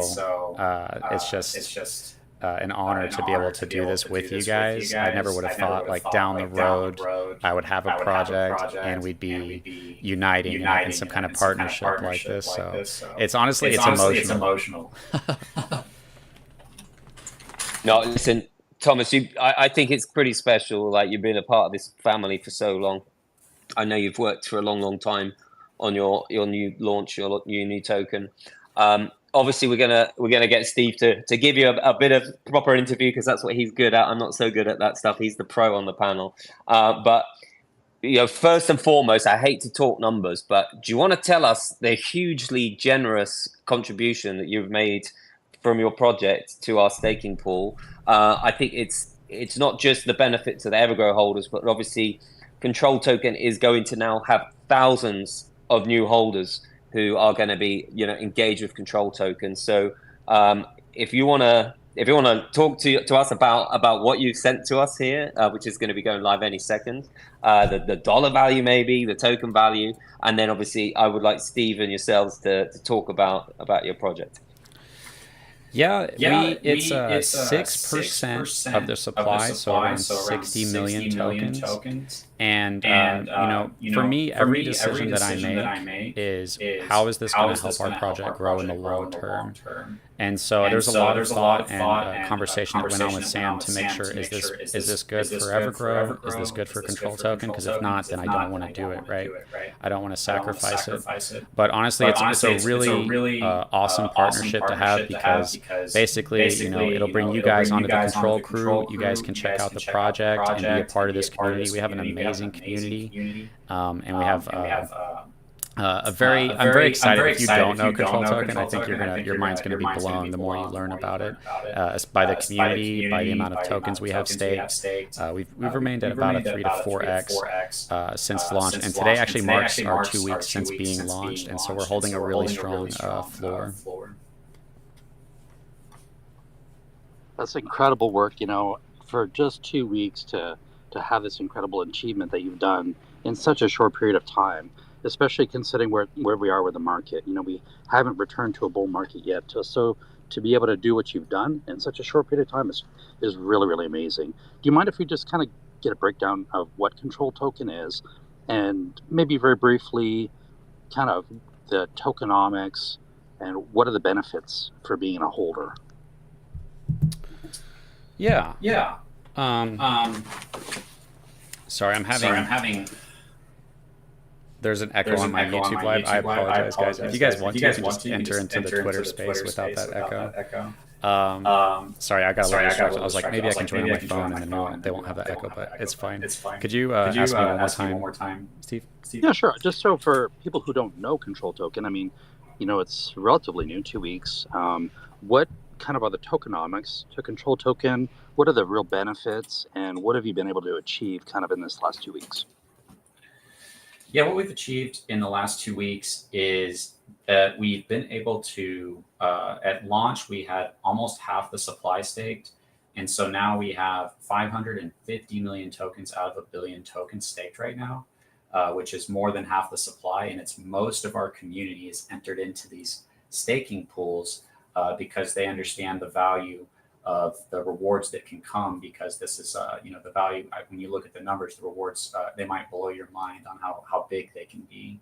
it's just an honor to be able to do this with you guys. I never would have thought, like, down the road I would have a project and we'd be uniting in some kind of partnership like this. So it's honestly, it's emotional. No, listen, Thomas. I think it's pretty special. Like, you've been a part of this family for so long. I know you've worked for a long, long time on your new launch, your new token. Obviously, we're gonna get Steve to give you a bit of proper interview, because that's what he's good at. I'm not so good at that stuff. He's the pro on the panel. But you know, first and foremost, I hate to talk numbers, but do you want to tell us the hugely generous contribution that you've made from your project to our staking pool? I think it's not just the benefit to the Evergrow holders, but obviously Control Token is going to now have thousands of new holders who are going to be, you know, engaged with Control Token. So if you want to talk to us about what you've sent to us here, which is going to be going live any second, the dollar value, maybe the token value, and then obviously I would like Steve and yourselves to talk about your project. Yeah, it's 6% of the supply, so around 60 million tokens. And for me, every decision that I make is how is this going to help our project grow in the long term. And so there's a lot of thought and conversation that went on with Sam to make sure, is this good for Evergrow? Is this good for Control Token? Because if not, then I don't want to do it, right? I don't want to sacrifice it. But honestly, it's a really awesome partnership to have, because basically, you know, it'll bring you guys onto the Control crew. You guys can check out the project and be a part of this community. We have an amazing community, and we have I'm very excited. If you don't know Control Token, I think your mind's gonna be blown the more you learn about it. By the community, by the amount of tokens we have staked. We've remained at about a 3 to 4x since launch, and today actually marks our 2 weeks since being launched, and so we're holding a really strong floor. That's incredible work, you know, for just 2 weeks to have this incredible achievement that you've done in such a short period of time, especially considering where we are with the market. You know, we haven't returned to a bull market yet. So to be able to do what you've done in such a short period of time is really, really amazing. Do you mind if we just kind of get a breakdown of what Control Token is, and maybe very briefly kind of the tokenomics and what are the benefits for being a holder? Yeah. Sorry, I'm having. There's an echo on my YouTube live. I apologize, guys. If you guys want to, you can just enter into the Twitter space without that echo. Sorry, I got a little distracted. I was like, maybe I can join on my phone and then they won't have that echo, but it's fine. Could you ask me one more time, Steve? Yeah, sure. Just so for people who don't know Control Token, I mean, you know, it's relatively new, 2 weeks. What kind of are the tokenomics to Control Token? What are the real benefits, and what have you been able to achieve kind of in this last 2 weeks? Yeah, what we've achieved in the last 2 weeks is that we've been able to, at launch, we had almost half the supply staked. And so now we have 550 million tokens out of 1 billion tokens staked right now, which is more than half the supply. And it's most of our community is entered into these staking pools because they understand the value of the rewards that can come, because this is, the value, when you look at the numbers, the rewards, they might blow your mind on how big they can be.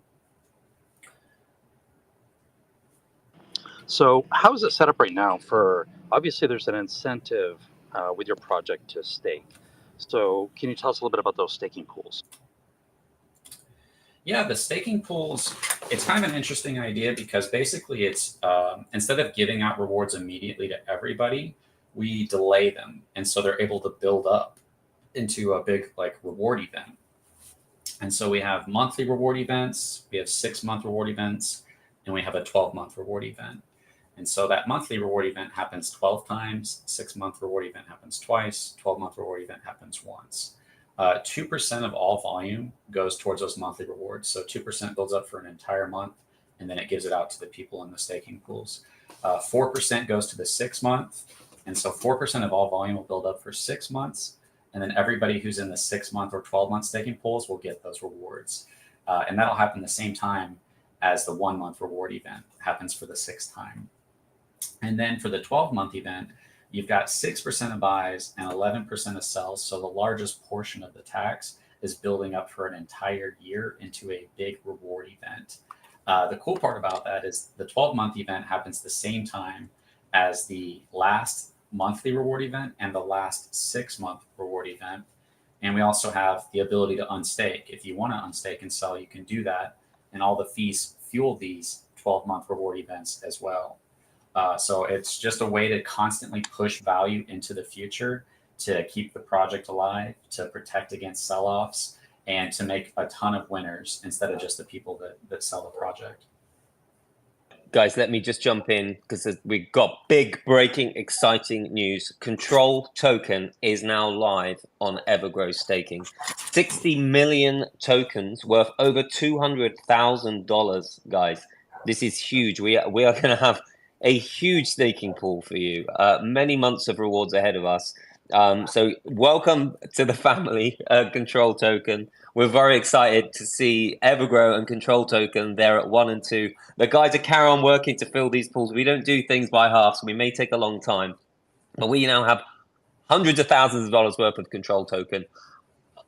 So how is it set up right now for, obviously there's an incentive with your project to stake. So can you tell us a little bit about those staking pools? Yeah, the staking pools, it's kind of an interesting idea, because basically it's, instead of giving out rewards immediately to everybody, we delay them. And so they're able to build up into a big reward event. And so we have monthly reward events, we have 6-month reward events, and we have a 12-month reward event. And so that monthly reward event happens 12 times, 6-month reward event happens twice, 12-month reward event happens once. 2% of all volume goes towards those monthly rewards. So 2% builds up for an entire month, and then it gives it out to the people in the staking pools. 4% goes to the 6 month, and so 4% of all volume will build up for 6 months, and then everybody who's in the 6 month or 12 month staking pools will get those rewards, and that'll happen the same time as the 1 month reward event happens for the 6th time. And then for the 12-month event, you've got 6% of buys and 11% of sells. So the largest portion of the tax is building up for an entire year into a big reward event. The cool part about that is the 12-month event happens the same time as the last monthly reward event and the last 6-month reward event. And we also have the ability to unstake. If you want to unstake and sell, you can do that. And all the fees fuel these 12-month reward events as well. So it's just a way to constantly push value into the future, to keep the project alive, to protect against sell-offs, and to make a ton of winners instead of just the people that sell the project. Guys, let me just jump in because we've got big breaking, exciting news. Control Token is now live on Evergrow staking. 60 million tokens worth over $200,000, guys. This is huge. We are going to have a huge staking pool for you. Many months of rewards ahead of us. So welcome to the family, Control Token. We're very excited to see Evergrow and Control Token there at 1 and 2. The guys are carry on working to fill these pools. We don't do things by half, so we may take a long time. But we now have hundreds of thousands of dollars worth of Control Token.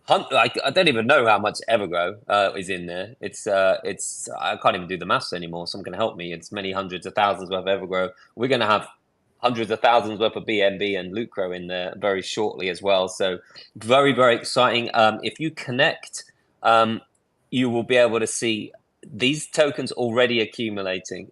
I don't even know how much Evergrow is in there. It's I can't even do the maths anymore. Someone can help me. It's many hundreds of thousands worth of Evergrow. We're going to have hundreds of thousands worth of BNB and Lucro in there very shortly as well. So very, very exciting. If you connect, you will be able to see these tokens already accumulating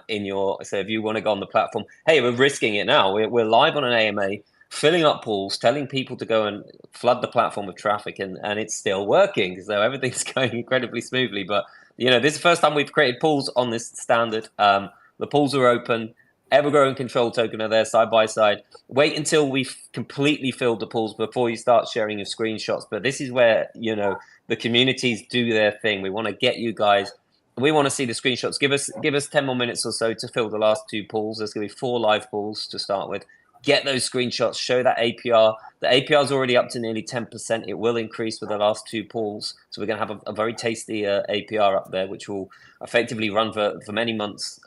in your. So if you want to go on the platform, hey, we're risking it now. We're live on an AMA, filling up pools, telling people to go and flood the platform with traffic, and it's still working. So everything's going incredibly smoothly. But this is the first time we've created pools on this standard. The pools are open. Evergrow and Control Token are there side by side. Wait until we've completely filled the pools before you start sharing your screenshots. But this is where, the communities do their thing. We want to get you guys. We want to see the screenshots. Give us 10 more minutes or so to fill the last 2 pools. There's going to be 4 live pools to start with. Get those screenshots. Show that APR. The APR is already up to nearly 10%. It will increase with the last 2 pools. So we're going to have a very tasty APR up there, which will effectively run for many months.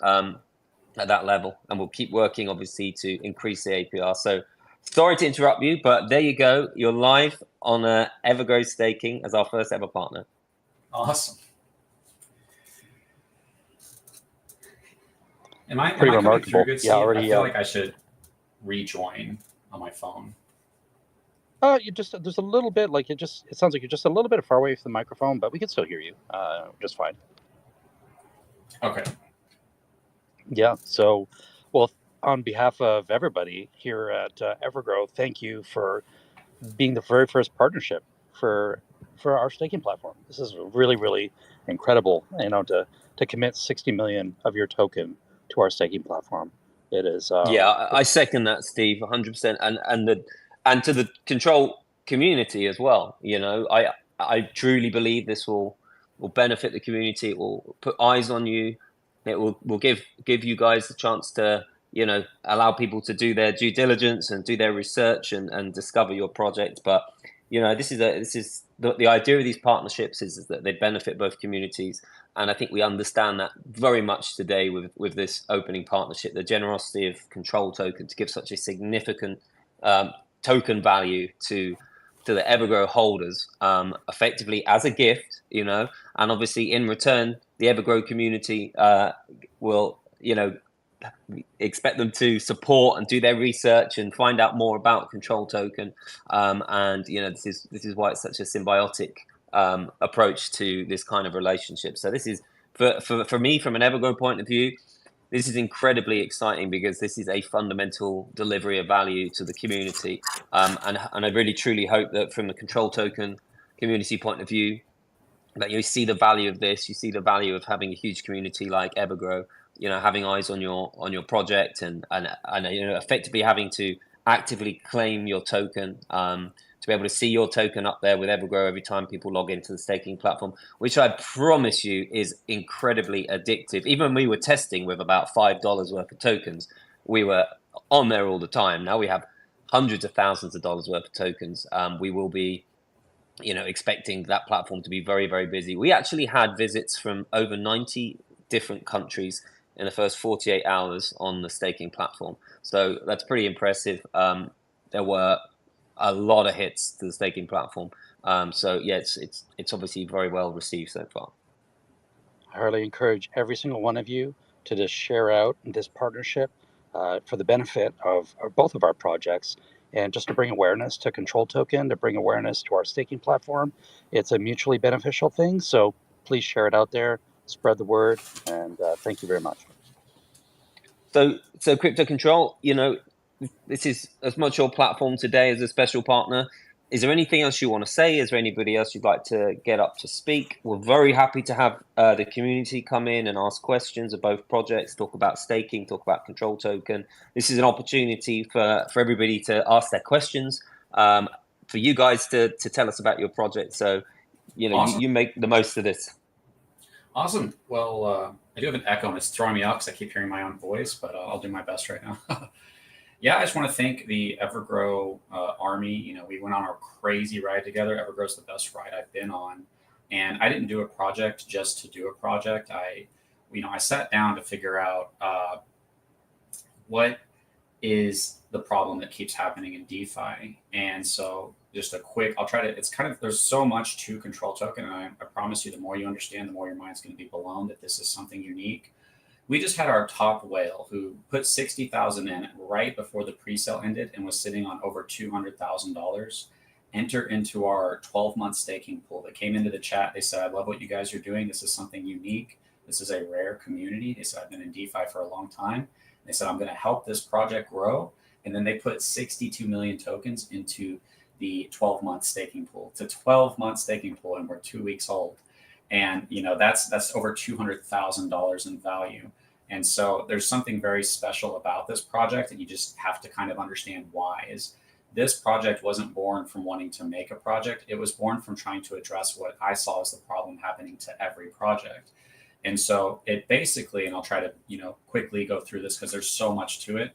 At that level, and we'll keep working obviously to increase the APR. So sorry to interrupt you, but there you go. You're live on Evergrow staking as our first ever partner. Awesome. Am I Pretty coming remarkable. through good, Yeah, Steve? already, I feel like I should rejoin on my phone. There's a little bit it sounds like you're just a little bit far away from the microphone, but we can still hear you just fine. Okay. Yeah. So, well, on behalf of everybody here at Evergrow, thank you for being the very first partnership for our staking platform. This is really, really incredible. To commit 60 million of your token to our staking platform. It is. Yeah, I second that, Steve, 100%, and to the Control community as well. I truly believe this will benefit the community. It will put eyes on you. It will give you guys the chance to allow people to do their due diligence and do their research and discover your project. But this is the idea of these partnerships is that they benefit both communities, and I think we understand that very much today with this opening partnership. The generosity of Control Token to give such a significant token value to the Evergrow holders, effectively as a gift, and obviously in return, the Evergrow community will, expect them to support and do their research and find out more about Control Token. And this is why it's such a symbiotic approach to this kind of relationship. So this is for me, from an Evergrow point of view, this is incredibly exciting because this is a fundamental delivery of value to the community. And I really truly hope that from the Control Token community point of view, that you see the value of this, you see the value of having a huge community like Evergrow, having eyes on your project and effectively having to actively claim your token to to be able to see your token up there with Evergrow every time people log into the staking platform, which I promise you is incredibly addictive. Even when we were testing with about $5 worth of tokens, we were on there all the time. Now we have hundreds of thousands of dollars worth of tokens. We will be, expecting that platform to be very, very busy. We actually had visits from over 90 different countries in the first 48 hours on the staking platform. So that's pretty impressive. There were a lot of hits to the staking platform. So yeah, it's obviously very well received so far. I highly encourage every single one of you to just share out this partnership for the benefit of both of our projects, and just to bring awareness to Control Token, to bring awareness to our staking platform. It's a mutually beneficial thing, so please share it out there, spread the word, and thank you very much. So Crypto Control, this is as much your platform today as a special partner. Is there anything else you want to say? Is there anybody else you'd like to get up to speak? We're very happy to have the community come in and ask questions of both projects, talk about staking, talk about Control Token. This is an opportunity for everybody to ask their questions, for you guys to tell us about your project. So, Awesome. you make the most of this. Awesome. Well, I do have an echo and it's throwing me off because I keep hearing my own voice, but I'll do my best right now. Yeah, I just want to thank the Evergrow army. We went on our crazy ride together. Evergrow's the best ride I've been on. And I didn't do a project just to do a project. I sat down to figure out what is the problem that keeps happening in DeFi. And so just there's so much to Control Token. And I promise you, the more you understand, the more your mind's going to be blown that this is something unique. We just had our top whale who put 60,000 in right before the pre-sale ended and was sitting on over $200,000 enter into our 12-month staking pool. They came into the chat. They said, I love what you guys are doing. This is something unique. This is a rare community. They said, I've been in DeFi for a long time. They said, I'm going to help this project grow. And then they put 62 million tokens into the 12-month staking pool. It's a 12-month staking pool, and we're 2 weeks old. And that's over $200,000 in value. And so there's something very special about this project, and you just have to kind of understand why. Is this project wasn't born from wanting to make a project. It was born from trying to address what I saw as the problem happening to every project. And so it basically, and I'll try to quickly go through this because there's so much to it.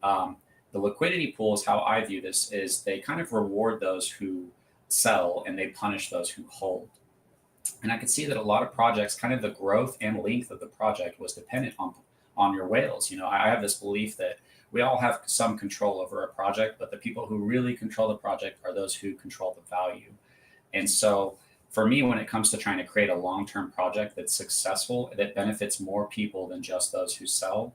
The liquidity pool is how I view this, is they kind of reward those who sell and they punish those who hold. And I could see that a lot of projects, kind of the growth and length of the project was dependent on your whales. I have this belief that we all have some control over a project, but the people who really control the project are those who control the value. And so for me, when it comes to trying to create a long-term project that's successful, that benefits more people than just those who sell,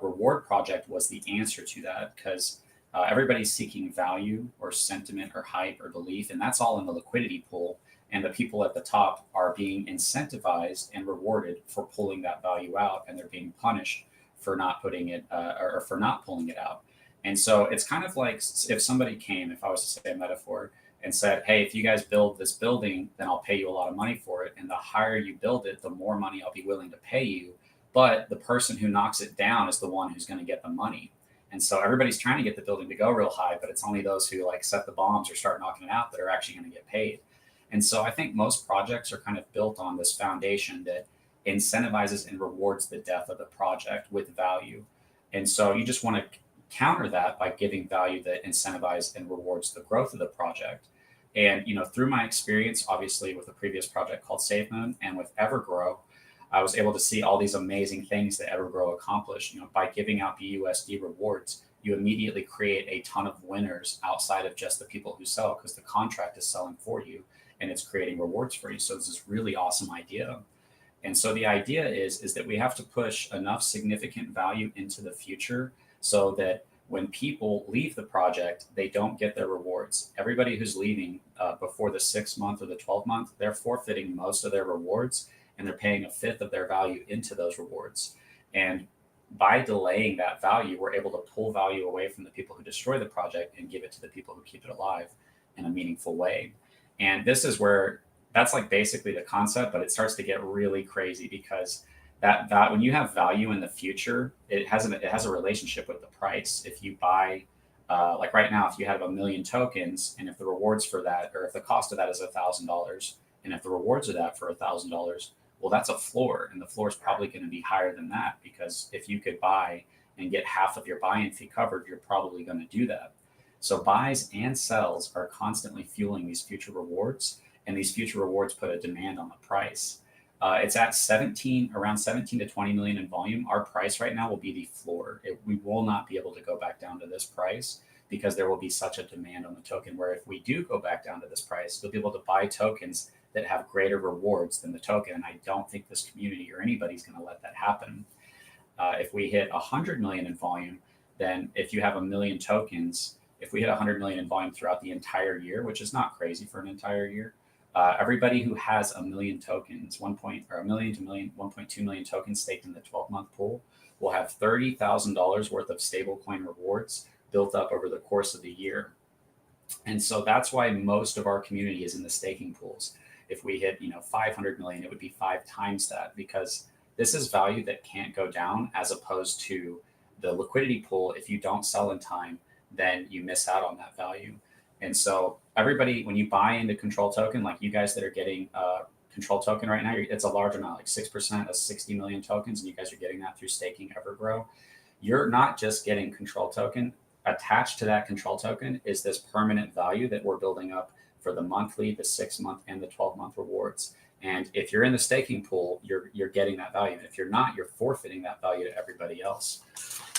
Reward Project was the answer to that, because everybody's seeking value or sentiment or hype or belief, and that's all in the liquidity pool. And the people at the top are being incentivized and rewarded for pulling that value out, and they're being punished for not putting it or for not pulling it out. And so it's kind of like if somebody came, if I was to say a metaphor, and said, hey, if you guys build this building, then I'll pay you a lot of money for it. And the higher you build it, the more money I'll be willing to pay you. But the person who knocks it down is the one who's going to get the money. And so everybody's trying to get the building to go real high, but it's only those who set the bombs or start knocking it out that are actually going to get paid. And so I think most projects are kind of built on this foundation that incentivizes and rewards the death of the project with value. And so you just want to counter that by giving value that incentivizes and rewards the growth of the project. And, through my experience, obviously with a previous project called SafeMoon and with Evergrow, I was able to see all these amazing things that Evergrow accomplished. By giving out BUSD rewards, you immediately create a ton of winners outside of just the people who sell, because the contract is selling for you and it's creating rewards for you. So it's this really awesome idea. And so the idea is that we have to push enough significant value into the future so that when people leave the project, they don't get their rewards. Everybody who's leaving before the 6 month or the 12 month, they're forfeiting most of their rewards, and they're paying a fifth of their value into those rewards. And by delaying that value, we're able to pull value away from the people who destroy the project and give it to the people who keep it alive in a meaningful way. And this is where that's basically the concept, but it starts to get really crazy, because that when you have value in the future, it has a relationship with the price. If you buy Like right now, if you have 1 million tokens, and if the rewards for that, or if the cost of that is $1,000, and if the rewards are that for $1,000, well, that's a floor, and the floor is probably going to be higher than that, because if you could buy and get half of your buy-in fee covered, you're probably going to do that. So buys and sells are constantly fueling these future rewards, and these future rewards put a demand on the price. It's at around 17 to 20 million in volume. Our price right now will be the floor. We will not be able to go back down to this price because there will be such a demand on the token. Where if we do go back down to this price, you'll be able to buy tokens that have greater rewards than the token. And I don't think this community or anybody's going to let that happen. If we hit 100 million in volume, then if you have 1 million tokens, if we hit 100 million in volume throughout the entire year, which is not crazy for an entire year, everybody who has 1 million tokens, 1.2 million tokens staked in the 12-month pool, will have $30,000 worth of stablecoin rewards built up over the course of the year. And so that's why most of our community is in the staking pools. If we hit 500 million, it would be 5 times that, because this is value that can't go down, as opposed to the liquidity pool. If you don't sell in time, then you miss out on that value. And so everybody, when you buy into Control Token, like you guys that are getting Control Token right now, it's a large amount, like 6% of 60 million tokens, and you guys are getting that through staking Evergrow. You're not just getting Control Token. Attached to that Control Token is this permanent value that we're building up for the monthly, the 6-month, and the 12-month rewards. And if you're in the staking pool, you're getting that value. And if you're not, you're forfeiting that value to everybody else.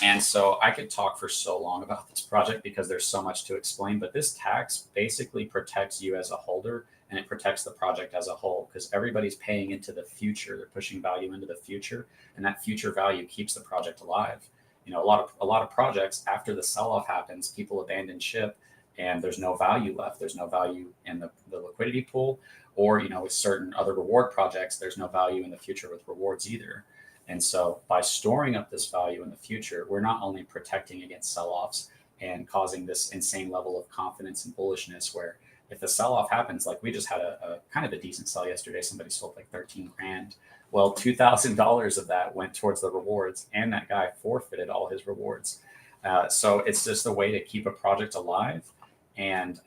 And so I could talk for so long about this project because there's so much to explain, but this tax basically protects you as a holder, and it protects the project as a whole, because everybody's paying into the future. They're pushing value into the future, and that future value keeps the project alive. A lot of projects, after the sell-off happens, people abandon ship and there's no value left. There's no value in the liquidity pool, or with certain other reward projects, there's no value in the future with rewards either. And so by storing up this value in the future, we're not only protecting against sell-offs and causing this insane level of confidence and bullishness, where if the sell-off happens, like we just had a kind of a decent sell yesterday, somebody sold like 13 grand. Well, $2,000 of that went towards the rewards, and that guy forfeited all his rewards. So it's just a way to keep a project alive. And,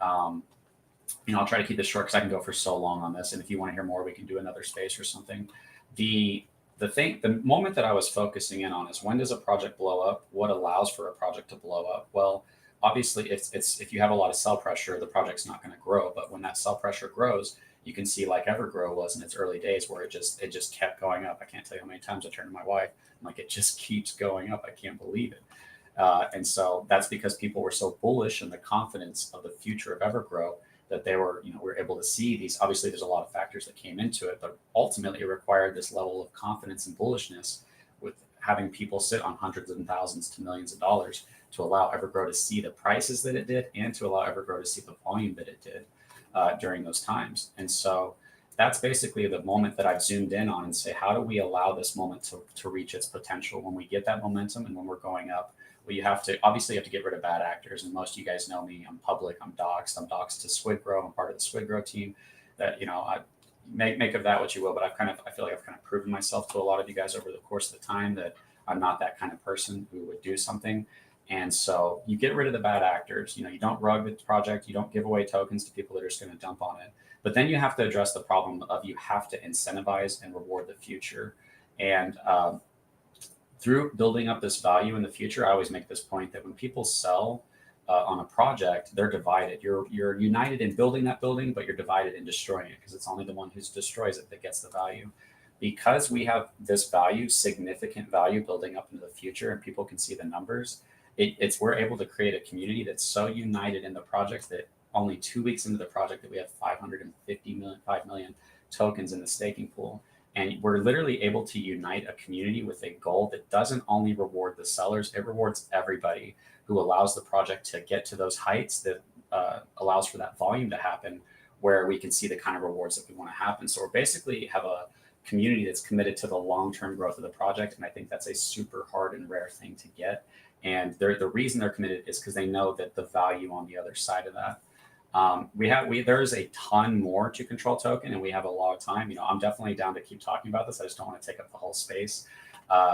I'll try to keep this short because I can go for so long on this. And if you want to hear more, we can do another space or something. The moment that I was focusing in on is, when does a project blow up? What allows for a project to blow up? Well, obviously, it's if you have a lot of sell pressure, the project's not going to grow. But when that sell pressure grows, you can see, like Evergrow was in its early days, where it just kept going up. I can't tell you how many times I turned to my wife, I'm like, it just keeps going up. I can't believe it. And so that's because people were so bullish in the confidence of the future of Evergrow that they were able to see these. Obviously, there's a lot of factors that came into it, but ultimately it required this level of confidence and bullishness, with having people sit on hundreds and thousands to millions of dollars, to allow Evergrow to see the prices that it did, and to allow Evergrow to see the volume that it did during those times. And so that's basically the moment that I've zoomed in on and say, how do we allow this moment to reach its potential when we get that momentum and when we're going up? Well, you have to get rid of bad actors. And most of you guys know me. I'm public. I'm doxxed to Swidgrow. I'm part of the Swidgrow team. That, I make of that what you will. But I feel like I've kind of proven myself to a lot of you guys over the course of the time that I'm not that kind of person who would do something. And so you get rid of the bad actors. You don't rug the project. You don't give away tokens to people that are just going to dump on it. But then you have to address the problem of, you have to incentivize and reward the future. And through building up this value in the future, I always make this point that when people sell on a project, they're divided. You're united in building that building, but you're divided in destroying it, because it's only the one who destroys it that gets the value. Because we have this value, significant value, building up into the future, and people can see the numbers, we're able to create a community that's so united in the project that only 2 weeks into the project that we have 5 million tokens in the staking pool. And we're literally able to unite a community with a goal that doesn't only reward the sellers, it rewards everybody, who allows the project to get to those heights that allows for that volume to happen, where we can see the kind of rewards that we want to happen. So we're basically have a community that's committed to the long-term growth of the project. And I think that's a super hard and rare thing to get. And the reason they're committed is because they know that the value on the other side of that. There's a ton more to Control Token, and we have a lot of time. I'm definitely down to keep talking about this. I just don't want to take up the whole space.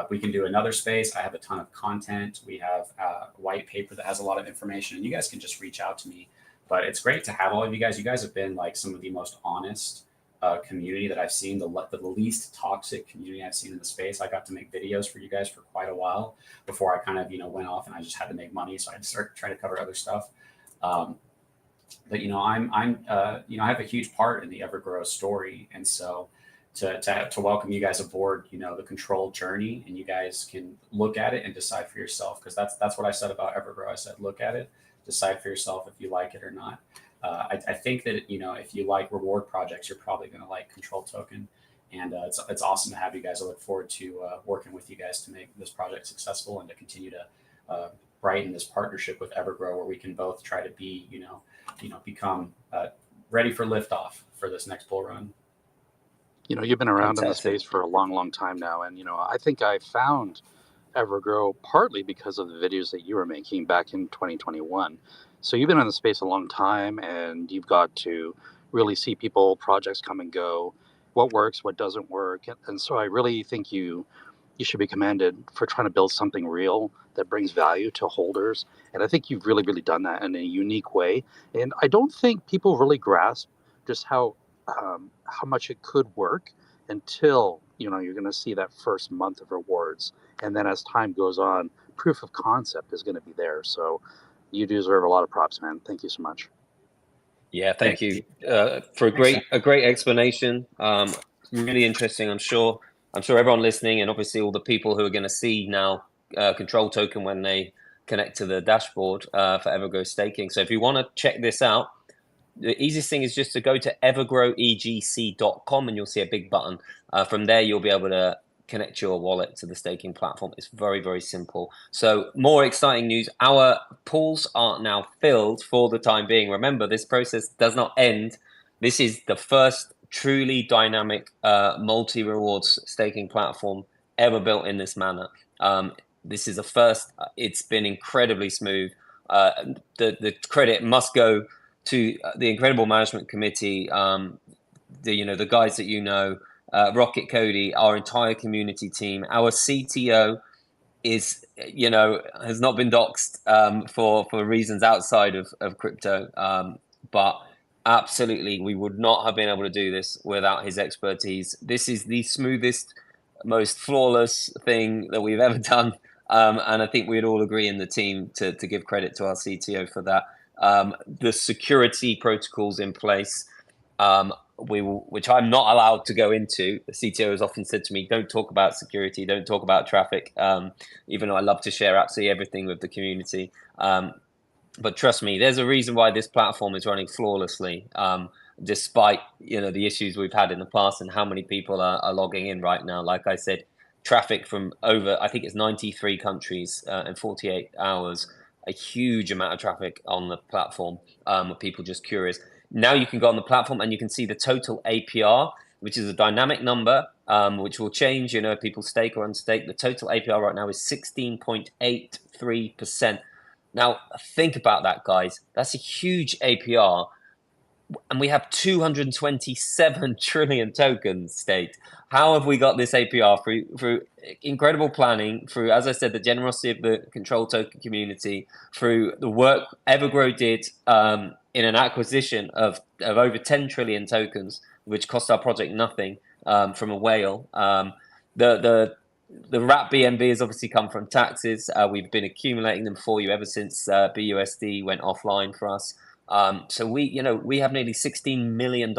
We can do another space. I have a ton of content. We have a white paper that has a lot of information, and you guys can just reach out to me. But it's great to have all of you guys. You guys have been like some of the most honest community that I've seen, the least toxic community I've seen in the space. I got to make videos for you guys for quite a while before I kind of, went off and I just had to make money. So I had to start trying to cover other stuff. But I have a huge part in the Evergrow story. And so to welcome you guys aboard, the controlled journey, and you guys can look at it and decide for yourself. Cause that's what I said about Evergrow. I said, look at it, decide for yourself if you like it or not. I think that, if you like reward projects, you're probably going to like Control Token. And it's awesome to have you guys. I look forward to working with you guys to make this project successful and to continue to brighten this partnership with Evergrow, where we can both try to be, become ready for liftoff for this next bull run. You've been around in the Fantastic. space for a long, long time now. And, I think I found Evergrow partly because of the videos that you were making back in 2021. So you've been in the space a long time, and you've got to really see projects come and go, what works, what doesn't work. And so I really think you should be commended for trying to build something real that brings value to holders. And I think you've really, really done that in a unique way. And I don't think people really grasp just how much it could work until, you're going to see that first month of rewards. And then as time goes on, proof of concept is going to be there. So you deserve a lot of props, man. Thank you so much. Yeah, thank you for a great explanation. Really interesting. I'm sure everyone listening, and obviously all the people who are going to see now Control Token when they connect to the dashboard for Evergrow staking. So if you want to check this out, the easiest thing is just to go to evergrowegc.com, and you'll see a big button. From there, you'll be able to connect your wallet to the staking platform. It's very, very simple. So more exciting news. Our pools are now filled for the time being. Remember, this process does not end. This is the first truly dynamic multi-rewards staking platform ever built in this manner. This is the first. It's been incredibly smooth. The credit must go to the incredible management committee, the guys that Rocket Cody, our entire community team. Our CTO is, has not been doxxed for reasons outside of crypto, but absolutely we would not have been able to do this without his expertise. This is the smoothest, most flawless thing that we've ever done, and I think we'd all agree in the team to give credit to our CTO for that. The security protocols in place, which I'm not allowed to go into. The CTO has often said to me, don't talk about security, don't talk about traffic, even though I love to share absolutely everything with the community. But trust me, there's a reason why this platform is running flawlessly, despite the issues we've had in the past and how many people are logging in right now. Like I said, traffic from over, I think it's 93 countries in 48 hours, a huge amount of traffic on the platform, of people just curious. Now you can go on the platform and you can see the total APR, which is a dynamic number, which will change, if people stake or unstake. The total APR right now is 16.83%. Now, think about that, guys. That's a huge APR. And we have 227 trillion tokens staked. How have we got this APR? Through incredible planning, through, as I said, the generosity of the Control Token community, through the work Evergrow did in an acquisition of over 10 trillion tokens, which cost our project nothing, from a whale. The wrap BNB has obviously come from taxes. We've been accumulating them for you ever since BUSD went offline for us. So we have nearly $16 million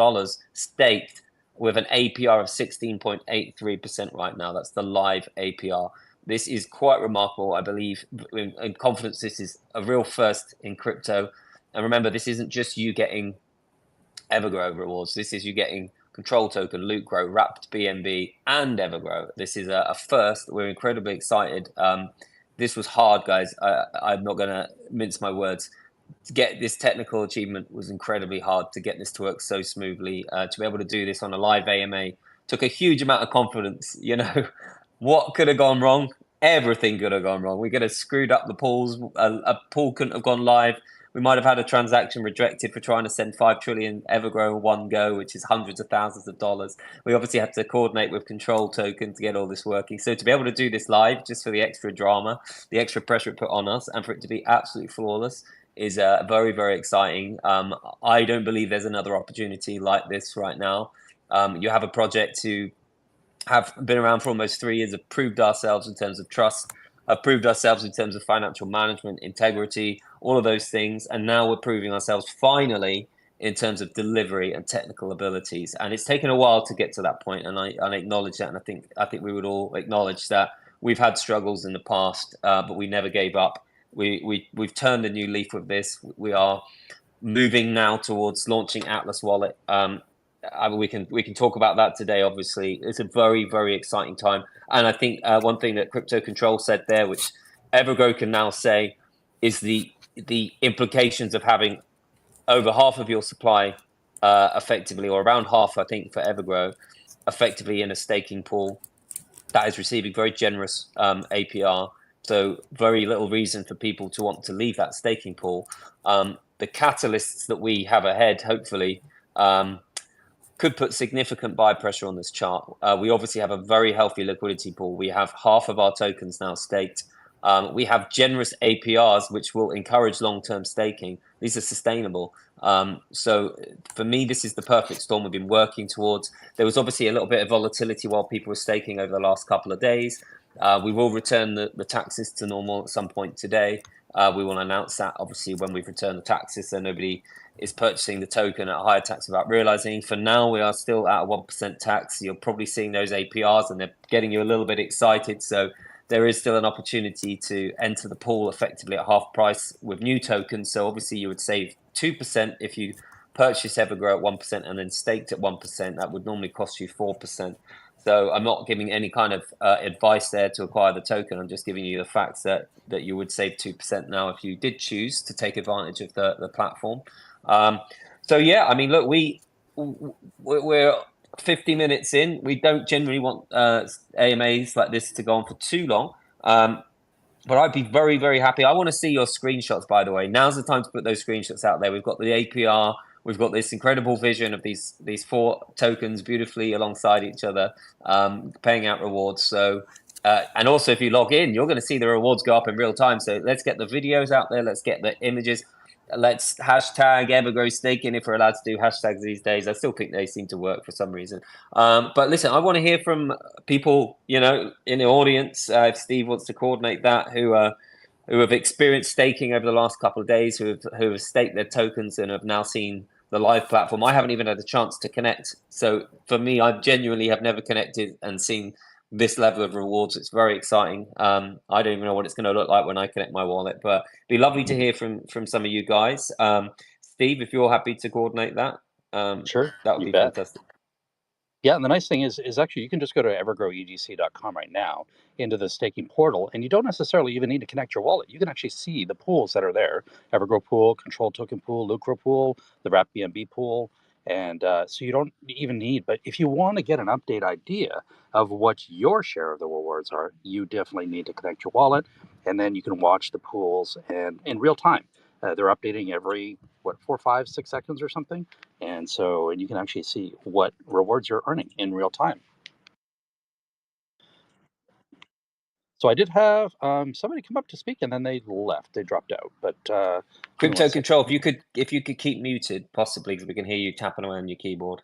staked with an APR of 16.83% right now. That's the live APR. This is quite remarkable. I believe in confidence this is a real first in crypto. And remember, this isn't just you getting Evergrow rewards. This is you getting Control Token, LootGrow, Wrapped BNB, and Evergrow. This is a first. We're incredibly excited. This was hard, guys. I'm not going to mince my words. To get this technical achievement was incredibly hard, to get this to work so smoothly. To be able to do this on a live AMA took a huge amount of confidence. What could have gone wrong? Everything could have gone wrong. We could have screwed up the pools. A pool couldn't have gone live. We might have had a transaction rejected for trying to send 5 trillion Evergrow in one go, which is hundreds of thousands of dollars. We obviously have to coordinate with Control Token to get all this working. So to be able to do this live, just for the extra drama, the extra pressure it put on us, and for it to be absolutely flawless, is very, very exciting. I don't believe there's another opportunity like this right now. You have a project who have been around for almost 3 years, have proved ourselves in terms of trust, have proved ourselves in terms of financial management, integrity, all of those things. And now we're proving ourselves finally in terms of delivery and technical abilities. And it's taken a while to get to that point, and I acknowledge that. And I think we would all acknowledge that we've had struggles in the past, but we never gave up. We've turned a new leaf with this. We are moving now towards launching Atlas Wallet. We can talk about that today. Obviously, it's a very, very exciting time, and I think one thing that Crypto Control said there, which Evergrow can now say, is the implications of having over half of your supply, effectively, or around half, I think, for Evergrow, effectively in a staking pool that is receiving very generous APR. So very little reason for people to want to leave that staking pool. The catalysts that we have ahead, hopefully, could put significant buy pressure on this chart. We obviously have a very healthy liquidity pool. We have half of our tokens now staked. We have generous APRs, which will encourage long-term staking. These are sustainable. So for me, this is the perfect storm we've been working towards. There was obviously a little bit of volatility while people were staking over the last couple of days. We will return the taxes to normal at some point today. We will announce that, obviously, when we've returned the taxes, so nobody is purchasing the token at a higher tax without realizing. For now, we are still at a 1% tax. You're probably seeing those APRs, and they're getting you a little bit excited. So there is still an opportunity to enter the pool effectively at half price with new tokens. So obviously, you would save 2% if you purchase Evergrow at 1% and then staked at 1%. That would normally cost you 4%. So I'm not giving any kind of advice there to acquire the token. I'm just giving you the facts that you would save 2% now if you did choose to take advantage of the platform. So yeah, I mean, look, we're 50 minutes in. We don't generally want AMAs like this to go on for too long. But I'd be very, very happy. I want to see your screenshots, by the way. Now's the time to put those screenshots out there. We've got the APR. We've got this incredible vision of these 4 tokens beautifully alongside each other, paying out rewards. So, and also if you log in, you're going to see the rewards go up in real time. So let's get the videos out there. Let's get the images. Let's hashtag Evergrow staking if we're allowed to do hashtags these days. I still think they seem to work for some reason. But listen, I want to hear from people, in the audience. If Steve wants to coordinate that, who have experienced staking over the last couple of days, who have staked their tokens and have now seen the live platform. I haven't even had a chance to connect. So for me, I genuinely have never connected and seen this level of rewards. It's very exciting. I don't even know what it's going to look like when I connect my wallet, but it'd be lovely to hear from some of you guys. Steve, if you're happy to coordinate that, Sure, that would you be bet. fantastic. Yeah, and the nice thing is actually you can just go to evergrowedc.com right now into the staking portal, and you don't necessarily even need to connect your wallet. You can actually see the pools that are there: Evergrow pool, Control Token pool, Lucro pool, the Wrap BNB pool, and so you don't even need. But if you want to get an update idea of what your share of the rewards are, you definitely need to connect your wallet, and then you can watch the pools and in real time. They're updating every 4, 5, 6 seconds or something. And you can actually see what rewards you're earning in real time. So I did have somebody come up to speak, and then they left. They dropped out. But Crypto Control, if you could keep muted, possibly, because we can hear you tapping away on your keyboard.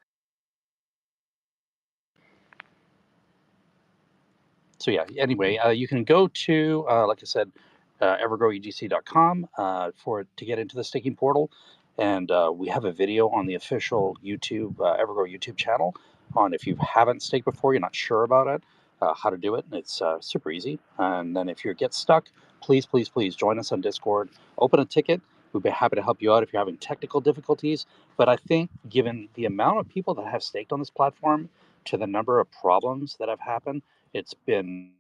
So yeah. Anyway, you can go to, like I said, evergrowedc.com to get into the staking portal, and we have a video on the official YouTube Evergrow YouTube channel on if you haven't staked before, you're not sure about it, how to do it. It's super easy. And then if you get stuck, please join us on Discord. Open a ticket. We'd be happy to help you out if you're having technical difficulties. But I think given the amount of people that have staked on this platform to the number of problems that have happened, it's been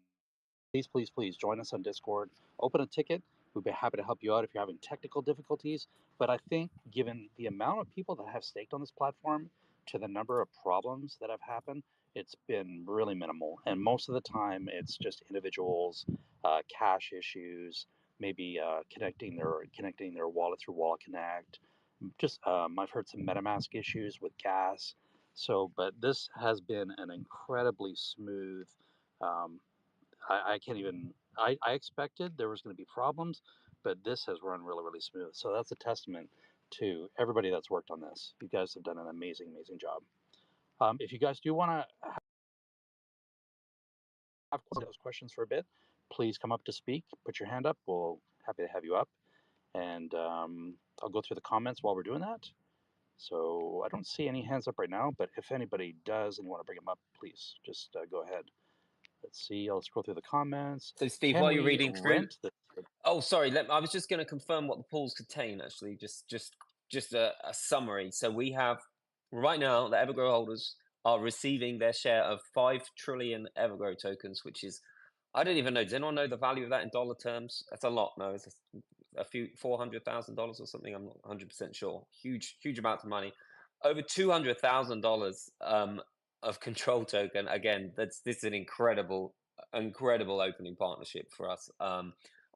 please join us on Discord. Open a ticket. We'd be happy to help you out if you're having technical difficulties. But I think given the amount of people that have staked on this platform to the number of problems that have happened, it's been really minimal. And most of the time, it's just individuals, cash issues, maybe connecting their wallet through Wallet Connect. Just I've heard some MetaMask issues with gas. So, but this has been an incredibly smooth. Um, I can't even. I expected there was going to be problems, but this has run really, really smooth. So that's a testament to everybody that's worked on this. You guys have done an amazing, amazing job. If you guys do want to have those questions for a bit, please come up to speak. Put your hand up. We'll happy to have you up, and I'll go through the comments while we're doing that. So I don't see any hands up right now, but if anybody does and you want to bring them up, please just go ahead. Let's see. I'll scroll through the comments. So, Steve, Can while you're we reading through, rent the? oh, sorry, I was just going to confirm what the pools contain. Actually, just a summary. So we have right now the Evergrow holders are receiving their share of 5 trillion Evergrow tokens, which is, I don't even know. Does anyone know the value of that in dollar terms? That's a lot. No, it's a few $400,000 or something. I'm not 100% sure. Huge amount of money. Over $200,000 of control token. Again, this is an incredible opening partnership for us.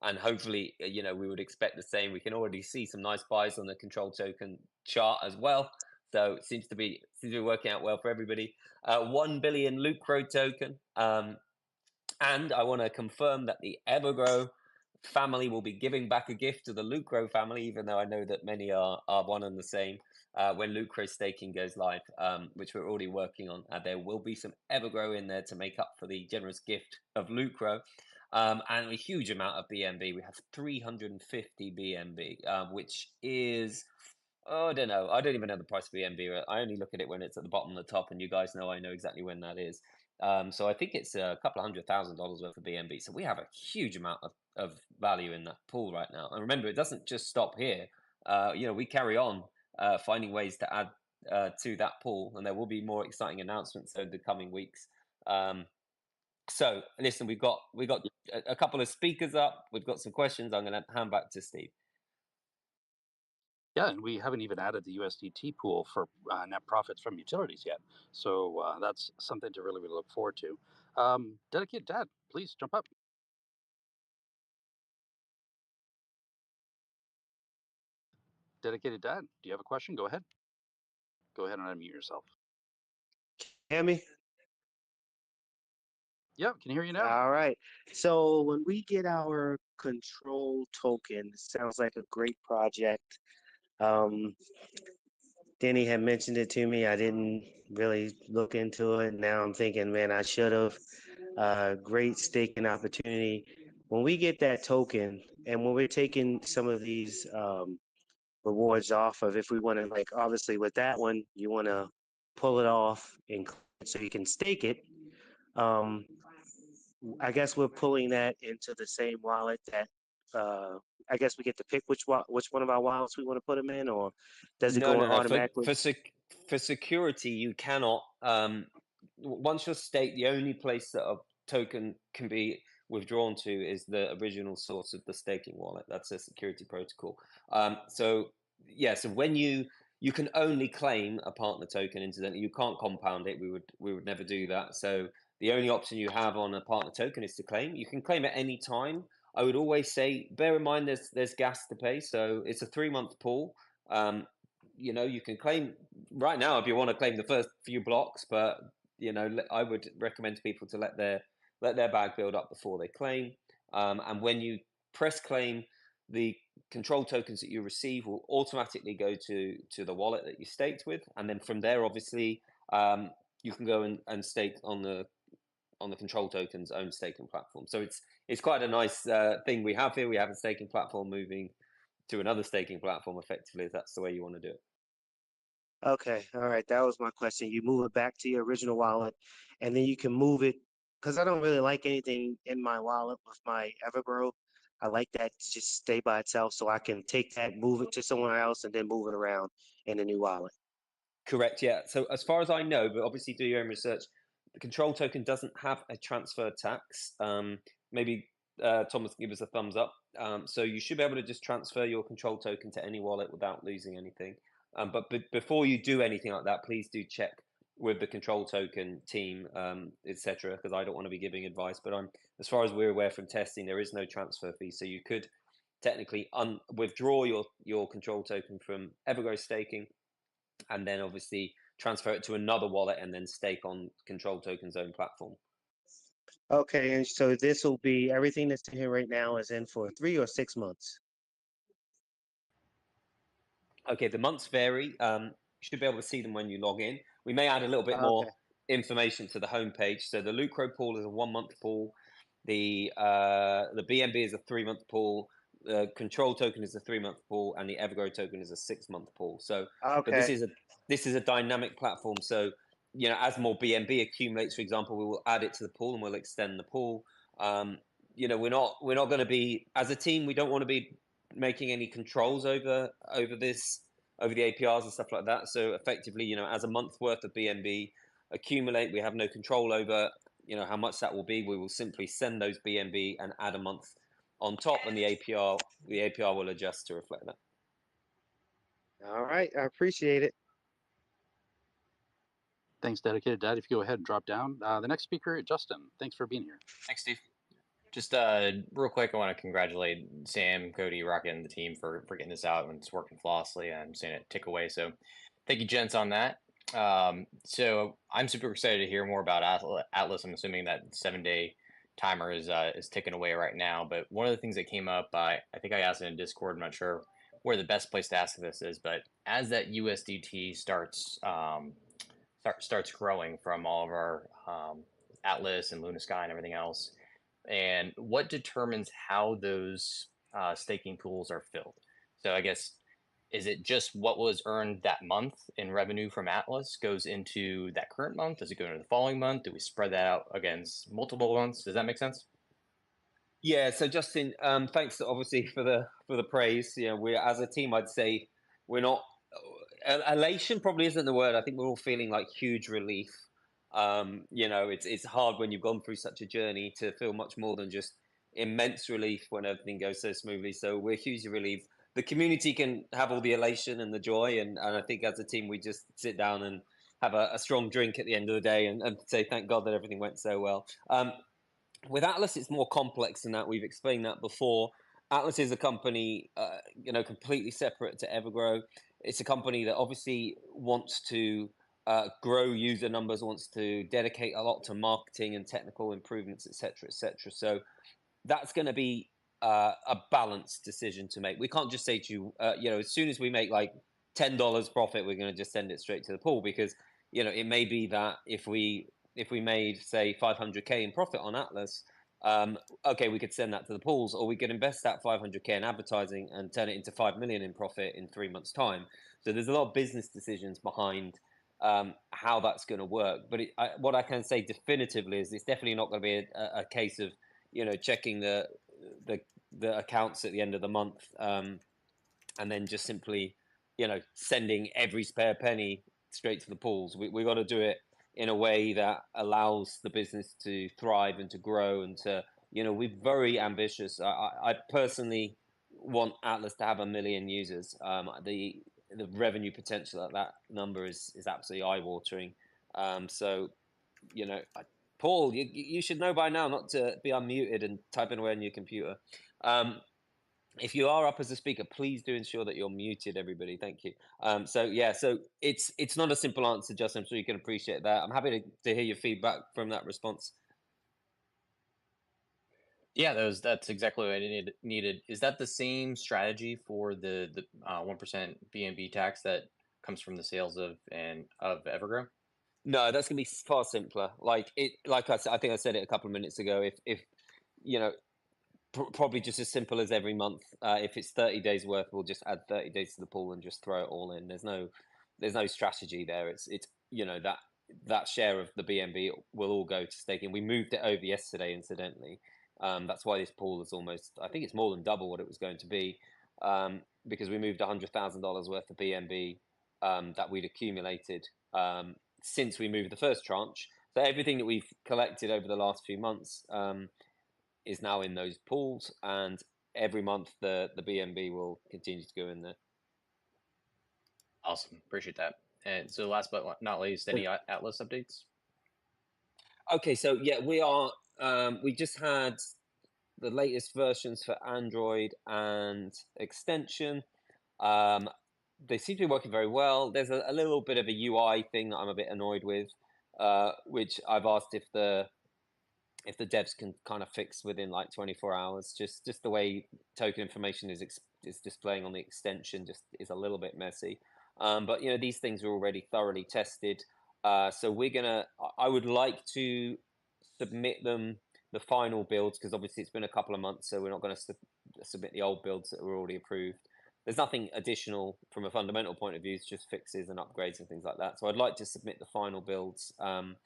And hopefully, we would expect the same. We can already see some nice buys on the control token chart as well. So it seems to be working out well for everybody. 1 billion Lucro token. And I want to confirm that the Evergrow family will be giving back a gift to the Lucro family, even though I know that many are one and the same. When Lucro staking goes live, which we're already working on, there will be some Evergrow in there to make up for the generous gift of Lucro. And a huge amount of BNB. We have 350 BNB, which is, I don't know. I don't even know the price of BNB. I only look at it when it's at the bottom of the top, and you guys know I know exactly when that is. So I think it's a couple of $100,000 worth of BNB. So we have a huge amount of value in that pool right now. And remember, it doesn't just stop here. We carry on finding ways to add to that pool, and there will be more exciting announcements over the coming weeks. So listen, we've got a couple of speakers up. We've got some questions. I'm going to hand back to Steve. Yeah, and we haven't even added the USDT pool for net profits from utilities yet. So that's something to really, really look forward to. Dedicated Dad, please jump up. Dedicated Dad, do you have a question? Go ahead. Go ahead and unmute yourself. Hear me? Yeah, can hear you now. All right. So when we get our control token, sounds like a great project. Denny had mentioned it to me. I didn't really look into it. Now I'm thinking, man, I should have. Great staking opportunity. When we get that token and when we're taking some of these rewards off of, if we want to, like, obviously with that one, you want to pull it off and so you can stake it. I guess we're pulling that into the same wallet that I guess we get to pick which one of our wallets we want to put them in, or does it go No. automatically? For security, you cannot. Once you're staked, the only place that a token can be withdrawn to is the original source of the staking wallet. That's a security protocol. So when you can only claim a partner token. Incidentally, you can't compound it. We would never do that. So the only option you have on a partner token is to claim. You can claim at any time. I would always say, bear in mind there's gas to pay. So it's a 3-month pool. You can claim right now if you want to claim the first few blocks, but I would recommend to people to let their bag build up before they claim. And when you press claim, the control tokens that you receive will automatically go to the wallet that you staked with, and then from there, obviously, you can go and stake on the control token's own staking platform. So it's quite a nice thing we have here. We have a staking platform moving to another staking platform effectively, if that's the way you want to do it. Okay, all right, that was my question. You move it back to your original wallet, and then you can move it, because I don't really like anything in my wallet with my Evergrow. I like that to just stay by itself, so I can take that, move it to somewhere else, and then move it around in a new wallet. Correct, yeah. So as far as I know, but obviously do your own research, the control token doesn't have a transfer tax. Maybe Thomas can give us a thumbs up. So you should be able to just transfer your control token to any wallet without losing anything. But before you do anything like that, please do check with the control token team, etc., because I don't want to be giving advice. But as far as we're aware from testing, there is no transfer fee. So you could technically withdraw your control token from Evergrow staking, and then obviously transfer it to another wallet and then stake on control token's own platform. Okay, and so this will be everything that's in here right now is in for 3 or 6 months. Okay, the months vary. You should be able to see them when you log in. We may add a little bit Okay. more information to the homepage. So the Lucro pool is a 1-month pool. The BNB is a 3-month pool. The control token is a 3-month pool, and the Evergrow token is a 6-month pool. So, but this Okay. is a dynamic platform. So, you know, as more BNB accumulates, for example, we will add it to the pool and we'll extend the pool. You know, we're not going to be, as a team, we don't want to be making any controls over the APRs and stuff like that. So effectively, you know, as a month worth of BNB accumulate, we have no control over, you know, how much that will be. We will simply send those BNB and add a month on top, and the APR will adjust to reflect that. All right. I appreciate it. Thanks, Dedicated Dad. If you go ahead and drop down. The next speaker, Justin. Thanks for being here. Thanks, Steve. Just real quick, I want to congratulate Sam, Cody, Rocket, and the team for getting this out, and it's working flawlessly. I'm seeing it tick away. So thank you, gents, on that. So I'm super excited to hear more about Atlas. I'm assuming that 7-day timer is ticking away right now. But one of the things that came up, I think I asked it in Discord. I'm not sure where the best place to ask this is, but as that USDT starts growing from all of our Atlas and Luna Sky and everything else, and what determines how those staking pools are filled? So I guess, is it just what was earned that month in revenue from Atlas goes into that current month? Does it go into the following month? Do we spread that out against multiple months? Does that make sense? Yeah. So Justin, thanks obviously for the praise. You know, we're, as a team, I'd say we're not elation probably isn't the word. I think we're all feeling like huge relief. You know, it's hard when you've gone through such a journey to feel much more than just immense relief when everything goes so smoothly. So we're hugely relieved. The community can have all the elation and the joy, and I think as a team we just sit down and have a strong drink at the end of the day and say thank God that everything went so well. With Atlas, it's more complex than that. We've explained that before. Atlas is a company, you know, completely separate to Evergrow. It's a company that obviously wants to grow user numbers, wants to dedicate a lot to marketing and technical improvements, etc., etc. So that's going to be a balanced decision to make. We can't just say to you, you know, as soon as we make like $10 profit, we're going to just send it straight to the pool, because you know it may be that if we made say 500k in profit on Atlas, okay, we could send that to the pools, or we could invest that 500k in advertising and turn it into 5 million in profit in 3 months' time. So there's a lot of business decisions behind how that's going to work. But what I can say definitively is it's definitely not going to be a case of, you know, checking the accounts at the end of the month and then just simply, you know, sending every spare penny straight to the pools. We got to do it in a way that allows the business to thrive and to grow and to, you know, we're very ambitious. I personally want Atlas to have 1 million users. The revenue potential at that number is absolutely eye-watering. So, you know, Paul, you should know by now not to be unmuted and typing away on your computer. If you are up as a speaker, please do ensure that you're muted, everybody. Thank you. So yeah, so it's not a simple answer, Justin. I'm sure you can appreciate that. I'm happy to hear your feedback from that response. Yeah, that's exactly what I needed. Is that the same strategy for the 1% BNB tax that comes from the sales of Evergrow? No, that's gonna be far simpler. Like I said, I think I said it a couple of minutes ago. If you know, probably just as simple as every month. If it's 30 days worth, we'll just add 30 days to the pool and just throw it all in. There's no strategy there. It's you know, that share of the BNB will all go to staking. We moved it over yesterday, incidentally. That's why this pool is almost, I think it's more than double what it was going to be, because we moved $100,000 worth of BNB that we'd accumulated since we moved the first tranche. So everything that we've collected over the last few months is now in those pools, and every month the BNB will continue to go in there. Awesome, appreciate that. And so last but not least, any Atlas updates? Okay, so yeah, we are. We just had the latest versions for Android and extension. They seem to be working very well. There's a little bit of a UI thing that I'm a bit annoyed with, which I've asked if the devs can kind of fix within like 24 hours. Just the way token information is displaying on the extension just is a little bit messy. But these things are already thoroughly tested. So I would like to submit them the final builds, because obviously it's been a couple of months, so we're not going to submit the old builds that were already approved. There's nothing additional from a fundamental point of view. It's just fixes and upgrades and things like that. So I'd like to submit the final builds to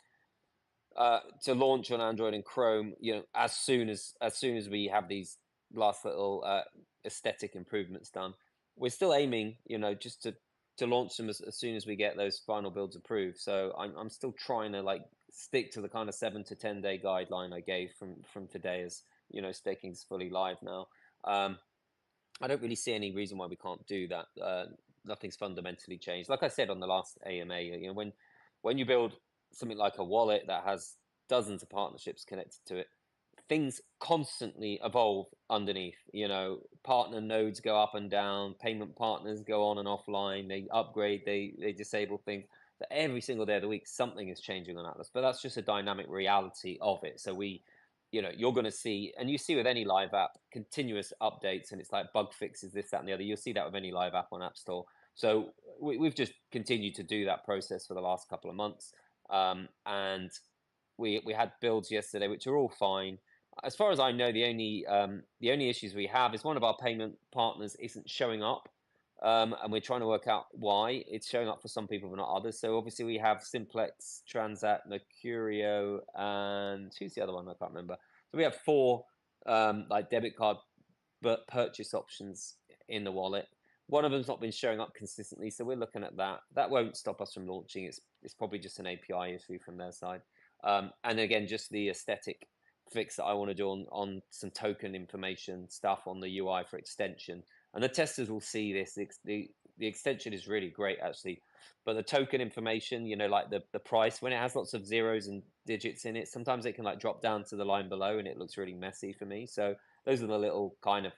launch on Android and Chrome, as soon as we have these last little aesthetic improvements done. We're still aiming, just to launch them as soon as we get those final builds approved. So I'm still trying to like stick to the kind of 7 to 10 day guideline I gave from today, as staking's fully live now. I don't really see any reason why we can't do that. Nothing's fundamentally changed. Like I said on the last AMA, when you build something like a wallet that has dozens of partnerships connected to it, things constantly evolve underneath. Partner nodes go up and down, payment partners go on and offline, they upgrade, they disable things. So every single day of the week, something is changing on Atlas, but that's just a dynamic reality of it. So you're going to see, and you see with any live app, continuous updates, and it's like bug fixes, this, that, and the other. You'll see that with any live app on App Store. So we've just continued to do that process for the last couple of months. And we had builds yesterday, which are all fine. As far as I know, the only issues we have is one of our payment partners isn't showing up. And we're trying to work out why it's showing up for some people but not others. So obviously we have Simplex, Transat, Mercurio, and who's the other one? I can't remember. So we have 4 like debit card but purchase options in the wallet. One of them's not been showing up consistently, so we're looking at that. That won't stop us from launching. It's probably just an API issue from their side. And again, just the aesthetic fix that I want to do on some token information stuff on the UI for extension. And the testers will see this. The extension is really great, actually. But the token information, like the price, when it has lots of zeros and digits in it, sometimes it can like drop down to the line below and it looks really messy for me. So those are the little kind of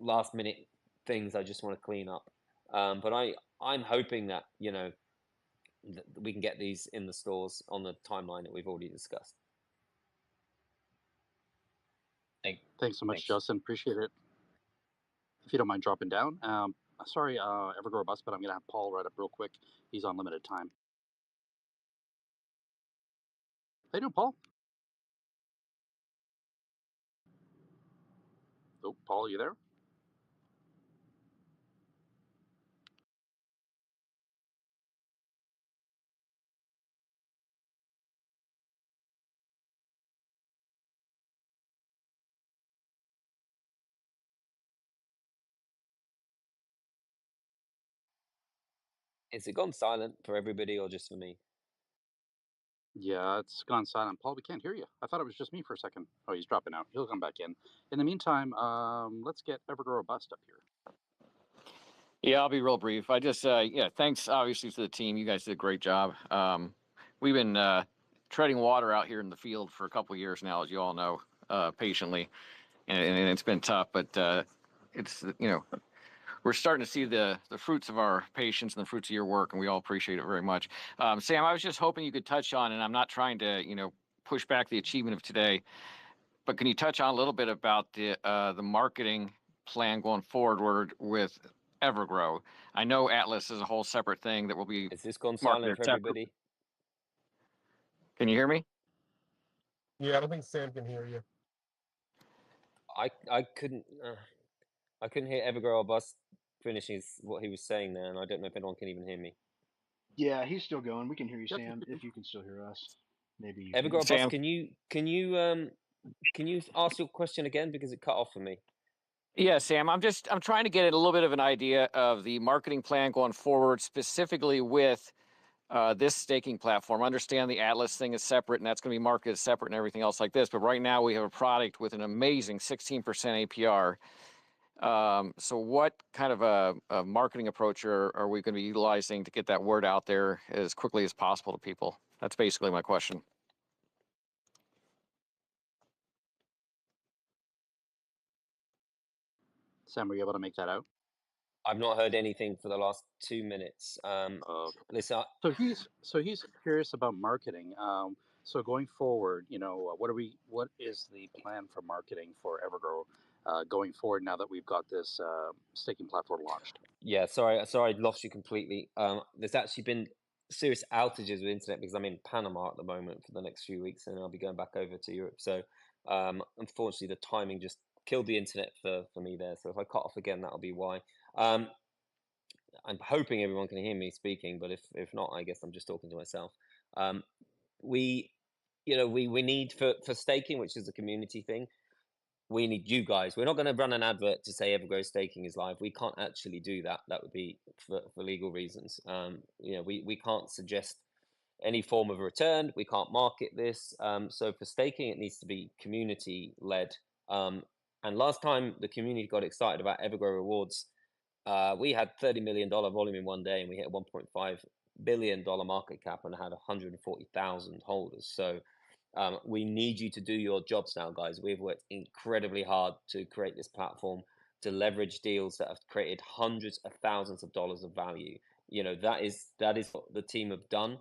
last minute things I just want to clean up. But I'm hoping that, that we can get these in the stores on the timeline that we've already discussed. Thanks so much, Thanks. Justin. Appreciate it. If you don't mind dropping down. Sorry, Evergrow Bus, but I'm going to have Paul right up real quick. He's on limited time. How you doing, Paul? Oh, Paul, you there? Is it gone silent for everybody or just for me? Yeah, it's gone silent. Paul, we can't hear you. I thought it was just me for a second. Oh, he's dropping out. He'll come back in. In the meantime, let's get Evergrow Bust up here. Yeah, I'll be real brief. I just, thanks obviously to the team. You guys did a great job. We've been treading water out here in the field for a couple of years now, as you all know, patiently, and it's been tough. But it's we're starting to see the fruits of our patience and the fruits of your work, and we all appreciate it very much. Sam, I was just hoping you could touch on, and I'm not trying to push back the achievement of today, but can you touch on a little bit about the marketing plan going forward with Evergrow? I know Atlas is a whole separate thing that will be. Is this gone silent marketed for separate. everybody? Can you hear me? Yeah, I don't think Sam can hear you. I couldn't hear Evergrow or Bus finishing what he was saying there, and I don't know if anyone can even hear me. Yeah, he's still going. We can hear you, Yep. Sam. If you can still hear us, maybe you Evergrow or Sam? Bus, can you ask your question again, because it cut off for me? Yeah, Sam, I'm trying to get a little bit of an idea of the marketing plan going forward, specifically with this staking platform. I understand the Atlas thing is separate and that's going to be marketed separate and everything else like this. But right now we have a product with an amazing 16% APR. So what kind of a marketing approach are we going to be utilizing to get that word out there as quickly as possible to people? That's basically my question. Sam, were you able to make that out? I've not heard anything for the last 2 minutes. Listen, So he's curious about marketing. So going forward, what is the plan for marketing for Evergrow going forward now that we've got this staking platform launched? yeah, sorry, I lost you completely. There's actually been serious outages with internet because I'm in Panama at the moment for the next few weeks, and I'll be going back over to Europe. So, unfortunately, the timing just killed the internet for me there. So if I cut off again, that'll be why. I'm hoping everyone can hear me speaking, but if not, I guess I'm just talking to myself. We, we need for staking, which is a community thing. We need you guys. We're not going to run an advert to say Evergrow staking is live. We can't actually do that. That would be for legal reasons. We can't suggest any form of return. We can't market this. So for staking, it needs to be community led. And last time the community got excited about Evergrow rewards, we had $30 million volume in one day, and we hit a $1.5 billion market cap and had 140,000 holders. So we need you to do your jobs now, guys. We've worked incredibly hard to create this platform, to leverage deals that have created hundreds of thousands of dollars of value. That is what the team have done.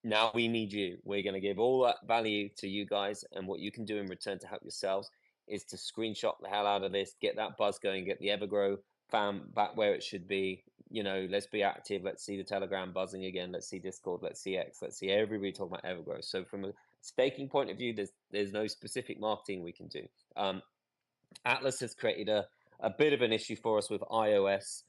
Now we need you. We're going to give all that value to you guys, and what you can do in return to help yourselves is to screenshot the hell out of this, get that buzz going, get the Evergrow fam back where it should be. Let's be active. Let's see the Telegram buzzing again. Let's see Discord. Let's see X. Let's see everybody talking about Evergrow. So from a staking point of view, there's no specific marketing we can do. Atlas has created a bit of an issue for us with iOS.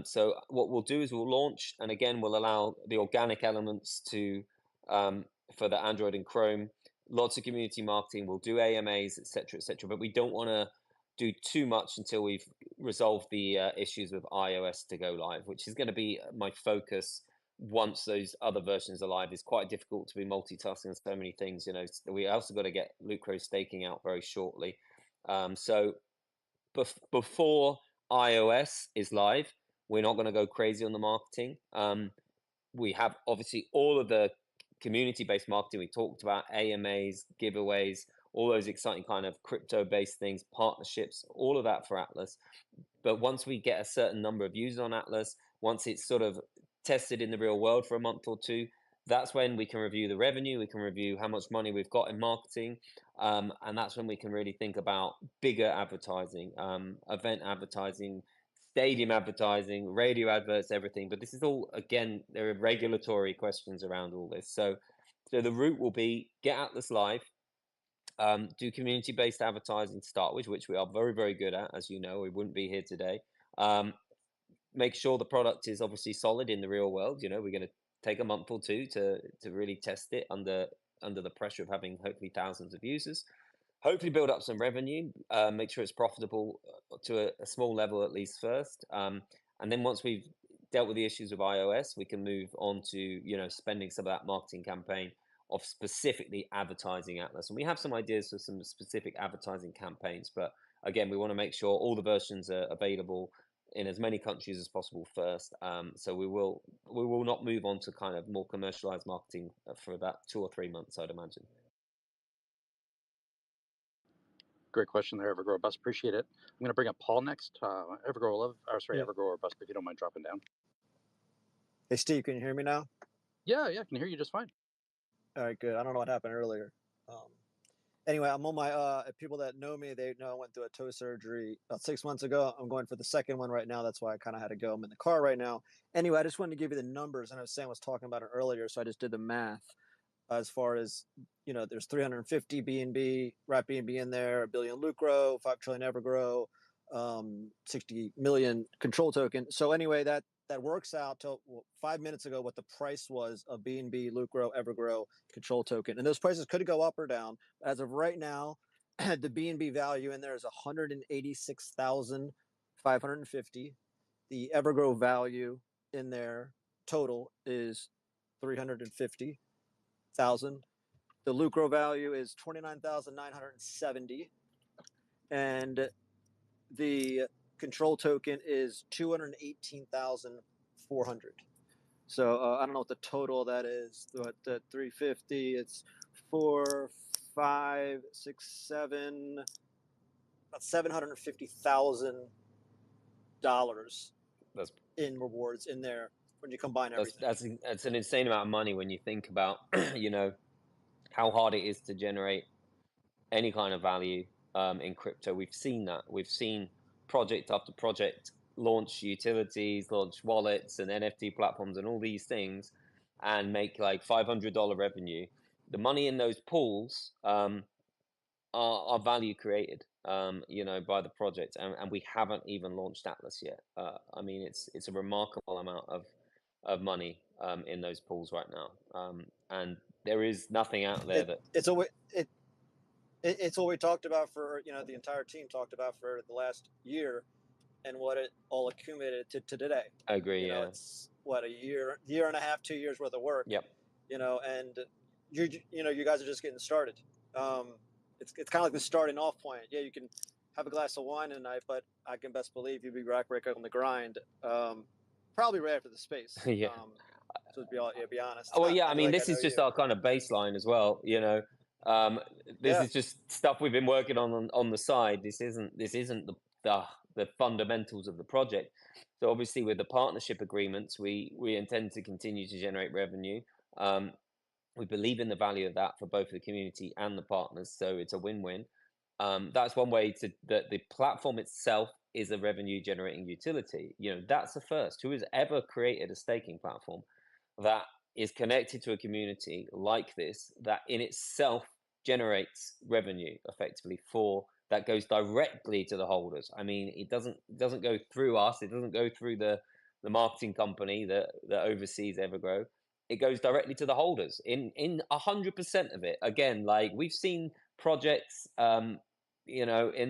So what we'll do is we'll launch, and again, we'll allow the organic elements to for the Android and Chrome. Lots of community marketing. We'll do AMAs, etc., etc. But we don't want to do too much until we've resolved the issues with iOS to go live, which is going to be my focus once those other versions are live. It's quite difficult to be multitasking on so many things. We also got to get Lucro staking out very shortly. So before iOS is live, we're not going to go crazy on the marketing. We have obviously all of the community-based marketing we talked about, AMAs, giveaways, all those exciting kind of crypto-based things, partnerships, all of that for Atlas. But once we get a certain number of users on Atlas, once it's sort of tested in the real world for a month or two, that's when we can review the revenue, we can review how much money we've got in marketing, and that's when we can really think about bigger advertising, event advertising, stadium advertising, radio adverts, everything. But this is all, again, there are regulatory questions around all this. So the route will be get Atlas live, do community-based advertising to start with, which we are very, very good at. As you know, we wouldn't be here today. Make sure the product is obviously solid in the real world. We're going to take a month or two to really test it under the pressure of having hopefully thousands of users. Hopefully build up some revenue, make sure it's profitable to a small level at least first. And then once we've dealt with the issues of iOS, we can move on to, spending some of that marketing campaign of specifically advertising Atlas. And we have some ideas for some specific advertising campaigns, but again, we want to make sure all the versions are available in as many countries as possible first. So we will not move on to kind of more commercialized marketing for about 2 or 3 months, I'd imagine. Great question there, Evergrow or Bust. Appreciate it. I'm going to bring up Paul next. Evergrow or Bust, if you don't mind dropping down. Hey, Steve, can you hear me now? Yeah, I can hear you just fine. All right, good. I don't know what happened earlier. Anyway, I'm on my, people that know me, they know I went through a toe surgery about 6 months ago. I'm going for the second one right now. That's why I kind of had to go. I'm in the car right now. Anyway, I just wanted to give you the numbers. I know Sam was talking about it earlier, so I just did the math as far as, there's 350 BNB, wrap BNB in there, 1 billion Lucro, 5 trillion Evergrow, 60 million control token. So anyway, that works out to 5 minutes ago what the price was of BNB, Lucro, Evergrow, control token. And those prices could go up or down. As of right now, the BNB value in there is 186,550. The Evergrow value in there total is 350,000. The Lucro value is 29,970. And the control token is 218,400. So I don't know what the total of that is. But 350, it's 4, 5, 6, 7, about 750,000 dollars That's in rewards in there when you combine that's everything. that's an insane amount of money when you think about how hard it is to generate any kind of value in crypto. We've seen that. We've seen project after project launch utilities, launch wallets and NFT platforms and all these things, and make like $500 revenue. The money in those pools are value created, by the project, and we haven't even launched Atlas yet. I mean, it's a remarkable amount of money in those pools right now, and there is nothing out there that It's what we talked about for the entire team talked about for the last year, and what it all accumulated to today. I agree. Yeah. It's what, a year and a half, 2 years worth of work. Yep. And you guys are just getting started. It's kind of like the starting off point. Yeah, you can have a glass of wine tonight, but I can best believe you'll be back on the grind. Probably right after the space. Yeah. So be honest. Well, yeah. I feel mean, like this I is know just you. our kind of baseline as well. This Yeah. is just stuff we've been working on the side. This isn't the fundamentals of the project. So obviously, with the partnership agreements, we intend to continue to generate revenue. We believe in the value of that for both the community and the partners, so it's a win-win. That's one way that the platform itself is a revenue generating utility. That's the first. Who has ever created a staking platform that is connected to a community like this, that in itself generates revenue effectively that goes directly to the holders? I mean, it doesn't go through us. It doesn't go through the marketing company that oversees Evergrow. It goes directly to the holders in 100% of it. Again, like we've seen projects, in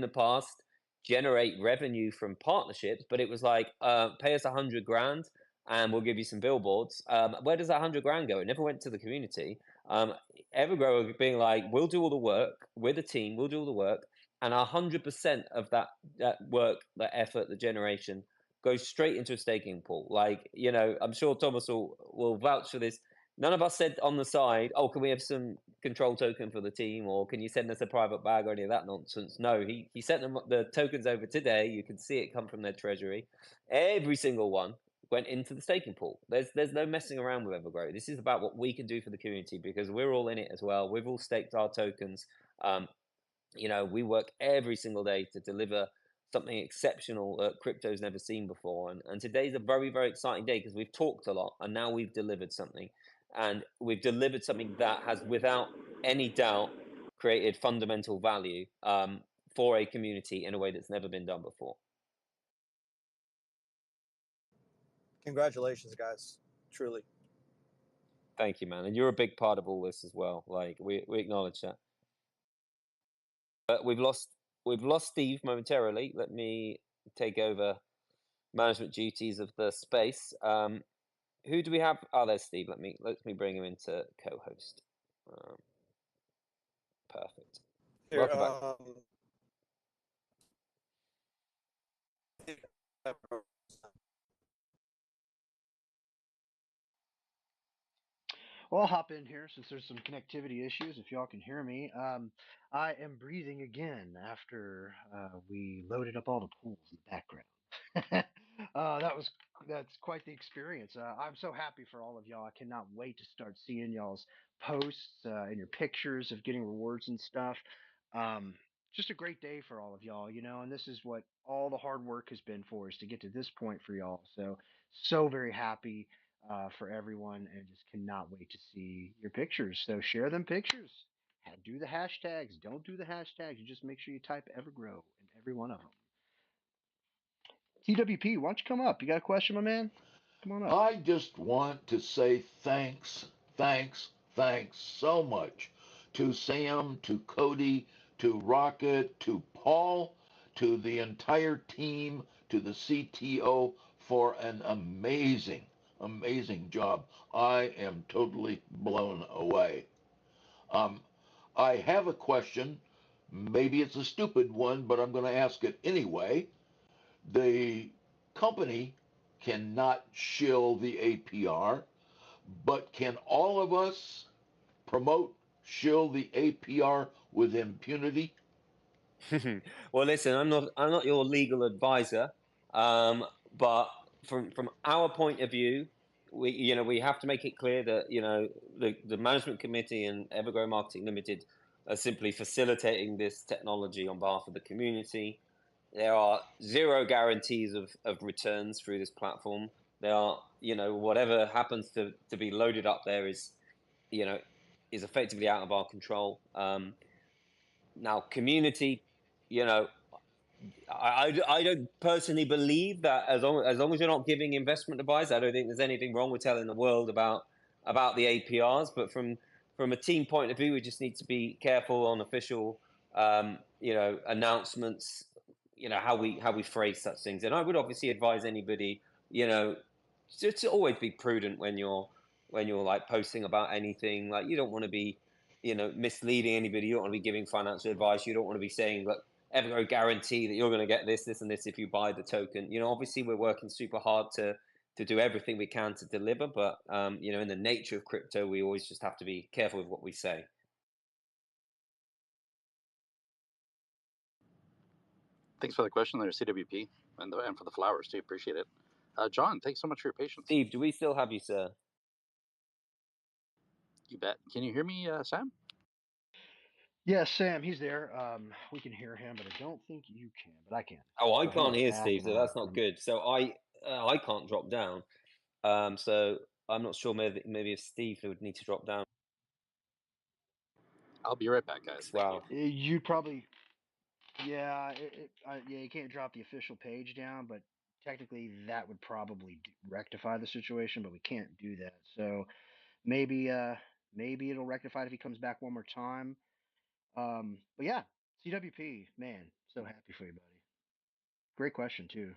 the past generate revenue from partnerships, but it was like, pay us $100,000 and we'll give you some billboards. Where does that $100,000 go? It never went to the community. Evergrow being like, we'll do all the work with the team. We'll do all the work, and 100% of that work, that effort, the generation goes straight into a staking pool. Like, I'm sure Thomas will vouch for this. None of us said on the side, oh, can we have some control token for the team, or can you send us a private bag, or any of that nonsense? No, he sent them the tokens over today. You can see it come from their treasury. Every single one went into the staking pool. There's no messing around with Evergrow. This is about what we can do for the community, because we're all in it as well. We've all staked our tokens. We work every single day to deliver something exceptional that crypto's never seen before. And today's a very, very exciting day, because we've talked a lot and now we've delivered something. And we've delivered something that has, without any doubt, created fundamental value for a community in a way that's never been done before. Congratulations, guys. Truly. Thank you, man. And you're a big part of all this as well. Like, we acknowledge that. But we've lost Steve momentarily. Let me take over management duties of the space. Who do we have? Oh, there's Steve. Let me bring him into co-host. Perfect. Here, Welcome back. Well, I'll hop in here since there's some connectivity issues, if y'all can hear me. I am breathing again after we loaded up all the pools in the background. That's quite the experience. I'm so happy for all of y'all. I cannot wait to start seeing y'all's posts and your pictures of getting rewards and stuff. Just a great day for all of y'all, and this is what all the hard work has been for, is to get to this point for y'all. So very happy for everyone, and just cannot wait to see your pictures. So share them pictures. Do the hashtags. Don't do the hashtags. You just make sure you type Evergrow in every one of them. TWP, why don't you come up? You got a question, my man? Come on up. I just want to say thanks so much to Sam, to Cody, to Rocket, to Paul, to the entire team, to the CTO for an amazing job. I am totally blown away. I have a question. Maybe it's a stupid one, but I'm going to ask it anyway. The company cannot shill the APR, but can all of us promote, shill the APR with impunity? Well, listen, I'm not your legal advisor, But from our point of view, we have to make it clear that the management committee and Evergrow Marketing Limited are simply facilitating this technology on behalf of the community. There are zero guarantees of returns through this platform. There are, whatever happens to be loaded up there is effectively out of our control. Now, community, I don't personally believe that as long as you're not giving investment advice, I don't think there's anything wrong with telling the world about the APRs. But from a team point of view, we just need to be careful on official, announcements. How we phrase such things. And I would obviously advise anybody, to always be prudent when you're like posting about anything. Like, you don't want to be, misleading anybody. You don't want to be giving financial advice. You don't want to be saying, look, Evergrow guarantee that you're going to get this, and this if you buy the token. Obviously we're working super hard to do everything we can to deliver, but in the nature of crypto, we always just have to be careful with what we say. Thanks for the question there, CWP, and for the flowers too. Appreciate it. John, thanks so much for your patience. Steve, do we still have you, sir? You bet. Can you hear me, Sam? Yes, Sam, he's there. We can hear him, but I don't think you can, but I can. Oh, I So can't he's hear back Steve, so now. that's not good. So I can't drop down. So I'm not sure. Maybe if Steve would need to drop down. I'll be right back, guys. Wow. Thank you. You probably, yeah, you can't drop the official page down, but technically that would probably rectify the situation, but we can't do that. So maybe it'll rectify it if he comes back one more time. But yeah, CWP, man, so happy for you, buddy. Great question too.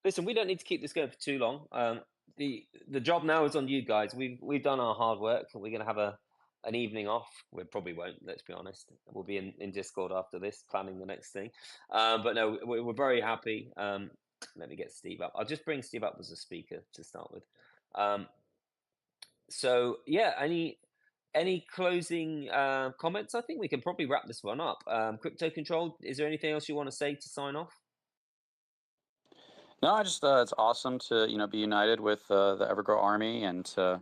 Listen, we don't need to keep this going for too long. The job now is on you guys. We've done our hard work. We're gonna have an evening off. We probably won't. Let's be honest. We'll be in Discord after this, planning the next thing. But no, we're very happy. Let me get Steve up. I'll just bring Steve up as a speaker to start with. So yeah, any closing comments? I think we can probably wrap this one up. Crypto Control, is there anything else you want to say to sign off? No, I just it's awesome to be united with the Evergrow Army and to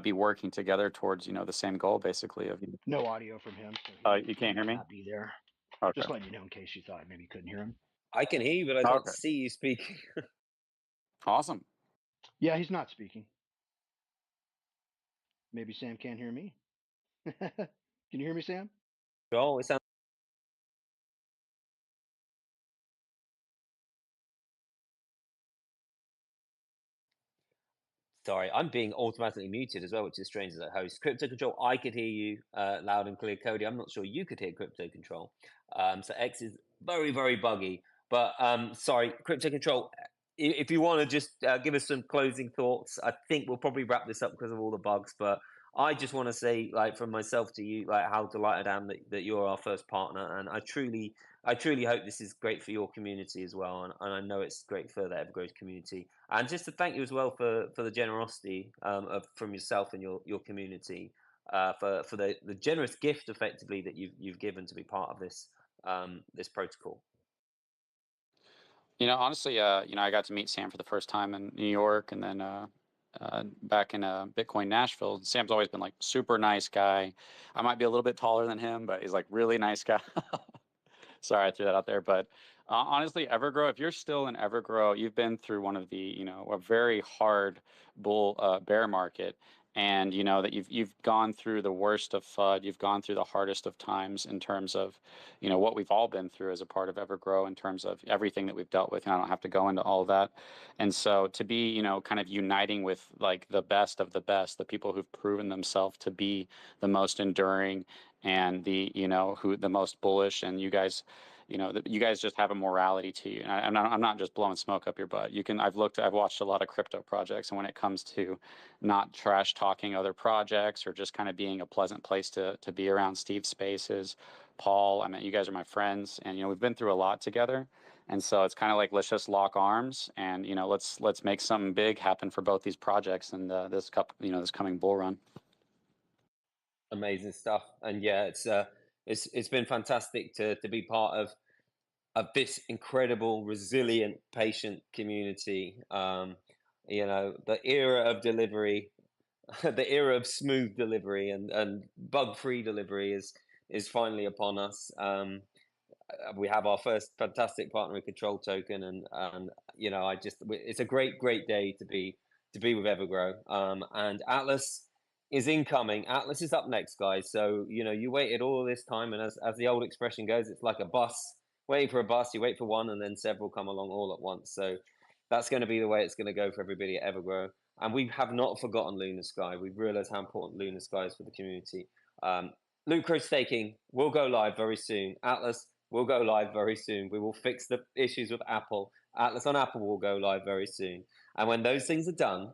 be working together towards the same goal basically of. No audio from him. So You can't hear me? not be there. Okay. Just letting you know in case you thought maybe you couldn't hear him. I can hear you, but I don't Okay. see you speaking. Awesome. Yeah, he's not speaking. Maybe Sam can't hear me. Can you hear me, Sam? Oh, it sounds. Sorry, I'm being automatically muted as well, which is strange as a host. Crypto Control, I could hear you loud and clear. Cody, I'm not sure you could hear Crypto Control. So X is very, very buggy. But sorry, Crypto Control, if you want to just give us some closing thoughts, I think we'll probably wrap this up because of all the bugs. But I just want to say, like, from myself to you, like, how delighted I am that you're our first partner. And I truly hope this is great for your community as well. And I know it's great for the Evergrowth community. And just to thank you as well for the generosity from yourself and your community, for the generous gift effectively that you've given to be part of this this protocol. Honestly, I got to meet Sam for the first time in New York, and then back in Bitcoin Nashville. Sam's always been like super nice guy. I might be a little bit taller than him, but he's like really nice guy. Sorry, I threw that out there, but honestly, Evergrow, if you're still in Evergrow, you've been through one of the, a very hard bear market, and that you've gone through the worst of FUD, you've gone through the hardest of times in terms of, what we've all been through as a part of Evergrow in terms of everything that we've dealt with, and I don't have to go into all of that. And so to be, kind of uniting with like the best of the best, the people who've proven themselves to be the most enduring and the, who the most bullish, and you guys, you guys just have a morality to you. And I'm not just blowing smoke up your butt. I've watched a lot of crypto projects, and when it comes to not trash talking other projects or just kind of being a pleasant place to be around, Steve's Spaces, Paul, I mean, you guys are my friends, and we've been through a lot together. And so it's kind of like, let's just lock arms and let's make something big happen for both these projects and this coming bull run. Amazing stuff. And yeah, it's been fantastic to be part of this incredible, resilient, patient community. The era of delivery, the era of smooth delivery and bug-free delivery is finally upon us. We have our first fantastic partner in Control Token, and it's a great day to be with Evergrow. And Atlas is incoming. Atlas is up next, guys. So you waited all this time, and as the old expression goes, it's like a bus waiting for a bus. You wait for one, and then several come along all at once. So that's going to be the way it's going to go for everybody at Evergrow. And we have not forgotten Lunar Sky. We've realized how important Lunar Sky is for the community. Lucro staking will go live very soon. Atlas will go live very soon. We will fix the issues with Apple. Atlas on Apple will go live very soon. And when those things are done,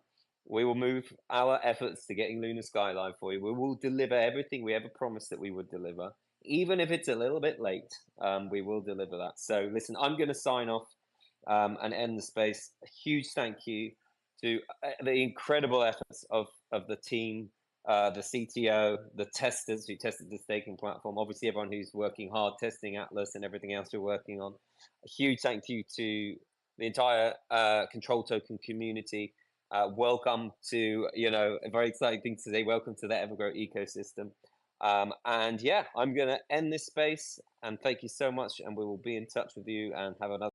we will move our efforts to getting Lunar Sky live for you. We will deliver everything we ever promised that we would deliver. Even if it's a little bit late, we will deliver that. So listen, I'm going to sign off and end the space. A huge thank you to the incredible efforts of the team, the CTO, the testers who tested the staking platform, obviously everyone who's working hard testing Atlas and everything else we're working on. A huge thank you to the entire Control Token community. Welcome to, a very exciting thing to say, welcome to the Evergrow ecosystem. And yeah, I'm going to end this space, and thank you so much, and we will be in touch with you and have another.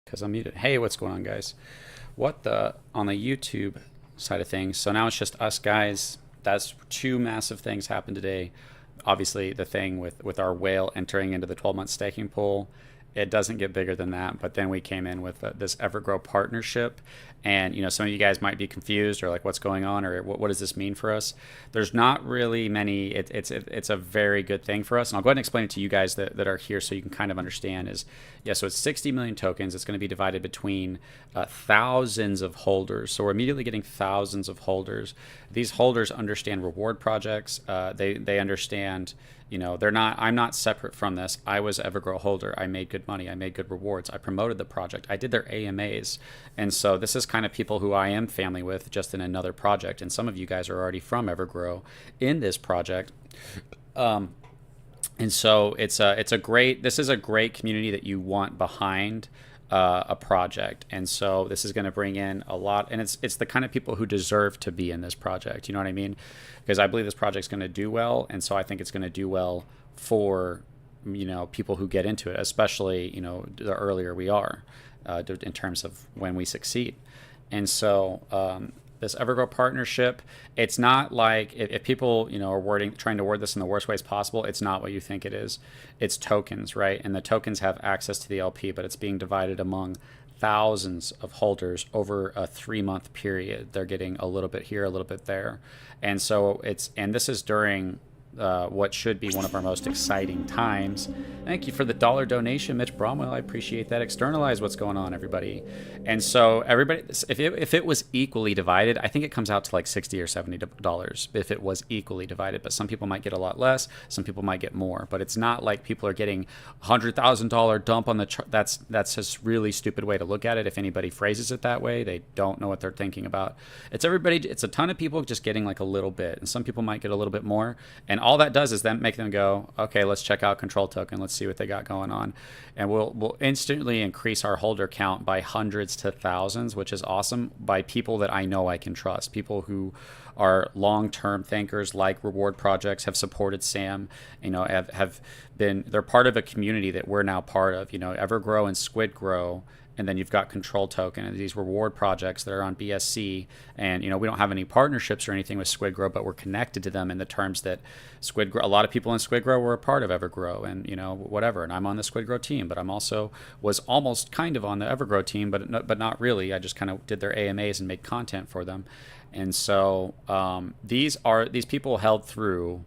Because I'm muted. Hey, what's going on, guys? On the YouTube side of things, so now it's just us guys. That's two massive things happened today. Obviously, the thing with our whale entering into the 12-month staking pool, it doesn't get bigger than that. But then we came in with this Evergrow partnership, and some of you guys might be confused or like, what's going on, or what does this mean for us? There's not really many. It's a very good thing for us, and I'll go ahead and explain it to you guys that are here so you can kind of understand. So it's 60 million tokens. It's going to be divided between thousands of holders. So we're immediately getting thousands of holders. These holders understand reward projects. They understand. I'm not separate from this. I was Evergrow holder. I made good money. I made good rewards. I promoted the project. I did their AMAs. And so this is kind of people who I am family with, just in another project. And some of you guys are already from Evergrow in this project. And so this is a great community that you want behind a project. And so this is going to bring in a lot, and it's the kind of people who deserve to be in this project. You know what I mean? Because I believe this project's going to do well, and so I think it's going to do well for people who get into it, especially the earlier we are in terms of when we succeed. And so this Evergrow partnership, it's not like if people are trying to word this in the worst ways possible, it's not what you think it is. It's tokens, right? And the tokens have access to the LP, but it's being divided among thousands of holders over a 3-month period. They're getting a little bit here, a little bit there. And so this is during what should be one of our most exciting times. Thank you for the $1 donation, Mitch Bromwell. I appreciate that. Externalize what's going on, everybody. And so everybody, if it was equally divided, I think it comes out to like $60 or $70 if it was equally divided. But some people might get a lot less, some people might get more. But it's not like people are getting $100,000 dump on the that's just really stupid way to look at it. If anybody phrases it that way, they don't know what they're thinking about. It's a ton of people just getting like a little bit, and some people might get a little bit more. And all that does is then make them go, okay, let's check out Control Token. Let's see what they got going on. And we'll instantly increase our holder count by hundreds to thousands, which is awesome, by people that I know I can trust. People who are long-term thinkers, like reward projects, have supported Sam, they're part of a community that we're now part of, Evergrow and SquidGrow. And then you've got Control Token and these reward projects that are on BSC. And, we don't have any partnerships or anything with SquidGrow, but we're connected to them in the terms that SquidGrow, a lot of people in SquidGrow were a part of Evergrow and, whatever. And I'm on the SquidGrow team, but was almost kind of on the Evergrow team, but not really. I just kind of did their AMAs and made content for them. And so these people held through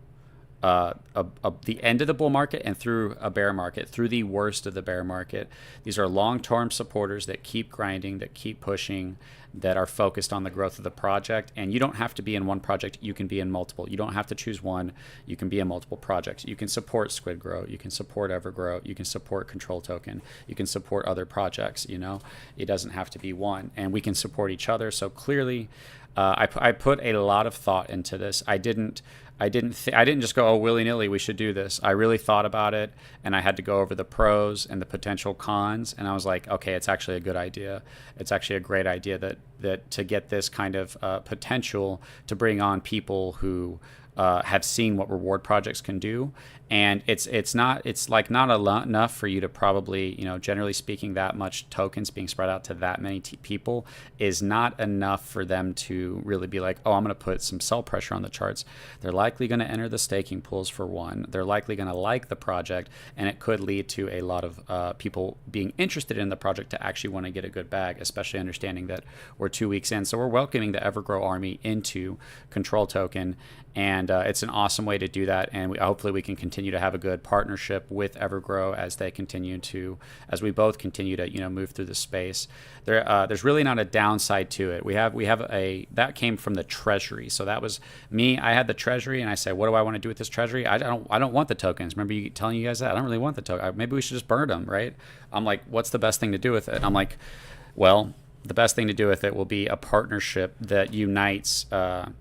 the end of the bull market and through a bear market, through the worst of the bear market. These are long-term supporters that keep grinding, that keep pushing, that are focused on the growth of the project. And you don't have to be in one project. You can be in multiple. You don't have to choose one. You can be in multiple projects. You can support Squid Grow. You can support Evergrow. You can support Control Token. You can support other projects. It doesn't have to be one. And we can support each other. So clearly, I put a lot of thought into this. I didn't just go, oh, willy-nilly, we should do this. I really thought about it, and I had to go over the pros and the potential cons, and I was like, okay, it's actually a good idea. It's actually a great idea that to get this kind of potential to bring on people who have seen what reward projects can do. And it's not enough for you to probably, generally speaking, that much tokens being spread out to that many people is not enough for them to really be like, oh, I'm going to put some sell pressure on the charts. They're likely going to enter the staking pools for one. They're likely going to like the project, and it could lead to a lot of people being interested in the project to actually want to get a good bag, especially understanding that we're 2 weeks in. So we're welcoming the Evergrow army into Control Token, and it's an awesome way to do that. And hopefully we can continue to have a good partnership with Evergrow as we both continue to move through the space. There's really not a downside to it. We have that came from the treasury. So that was me. I had the treasury, and I said, what do I want to do with this treasury? I don't want the tokens. Remember telling you guys that I don't really want the token. Maybe we should just burn them, right? I'm like, what's the best thing to do with it? I'm like, well, the best thing to do with it will be a partnership that unites a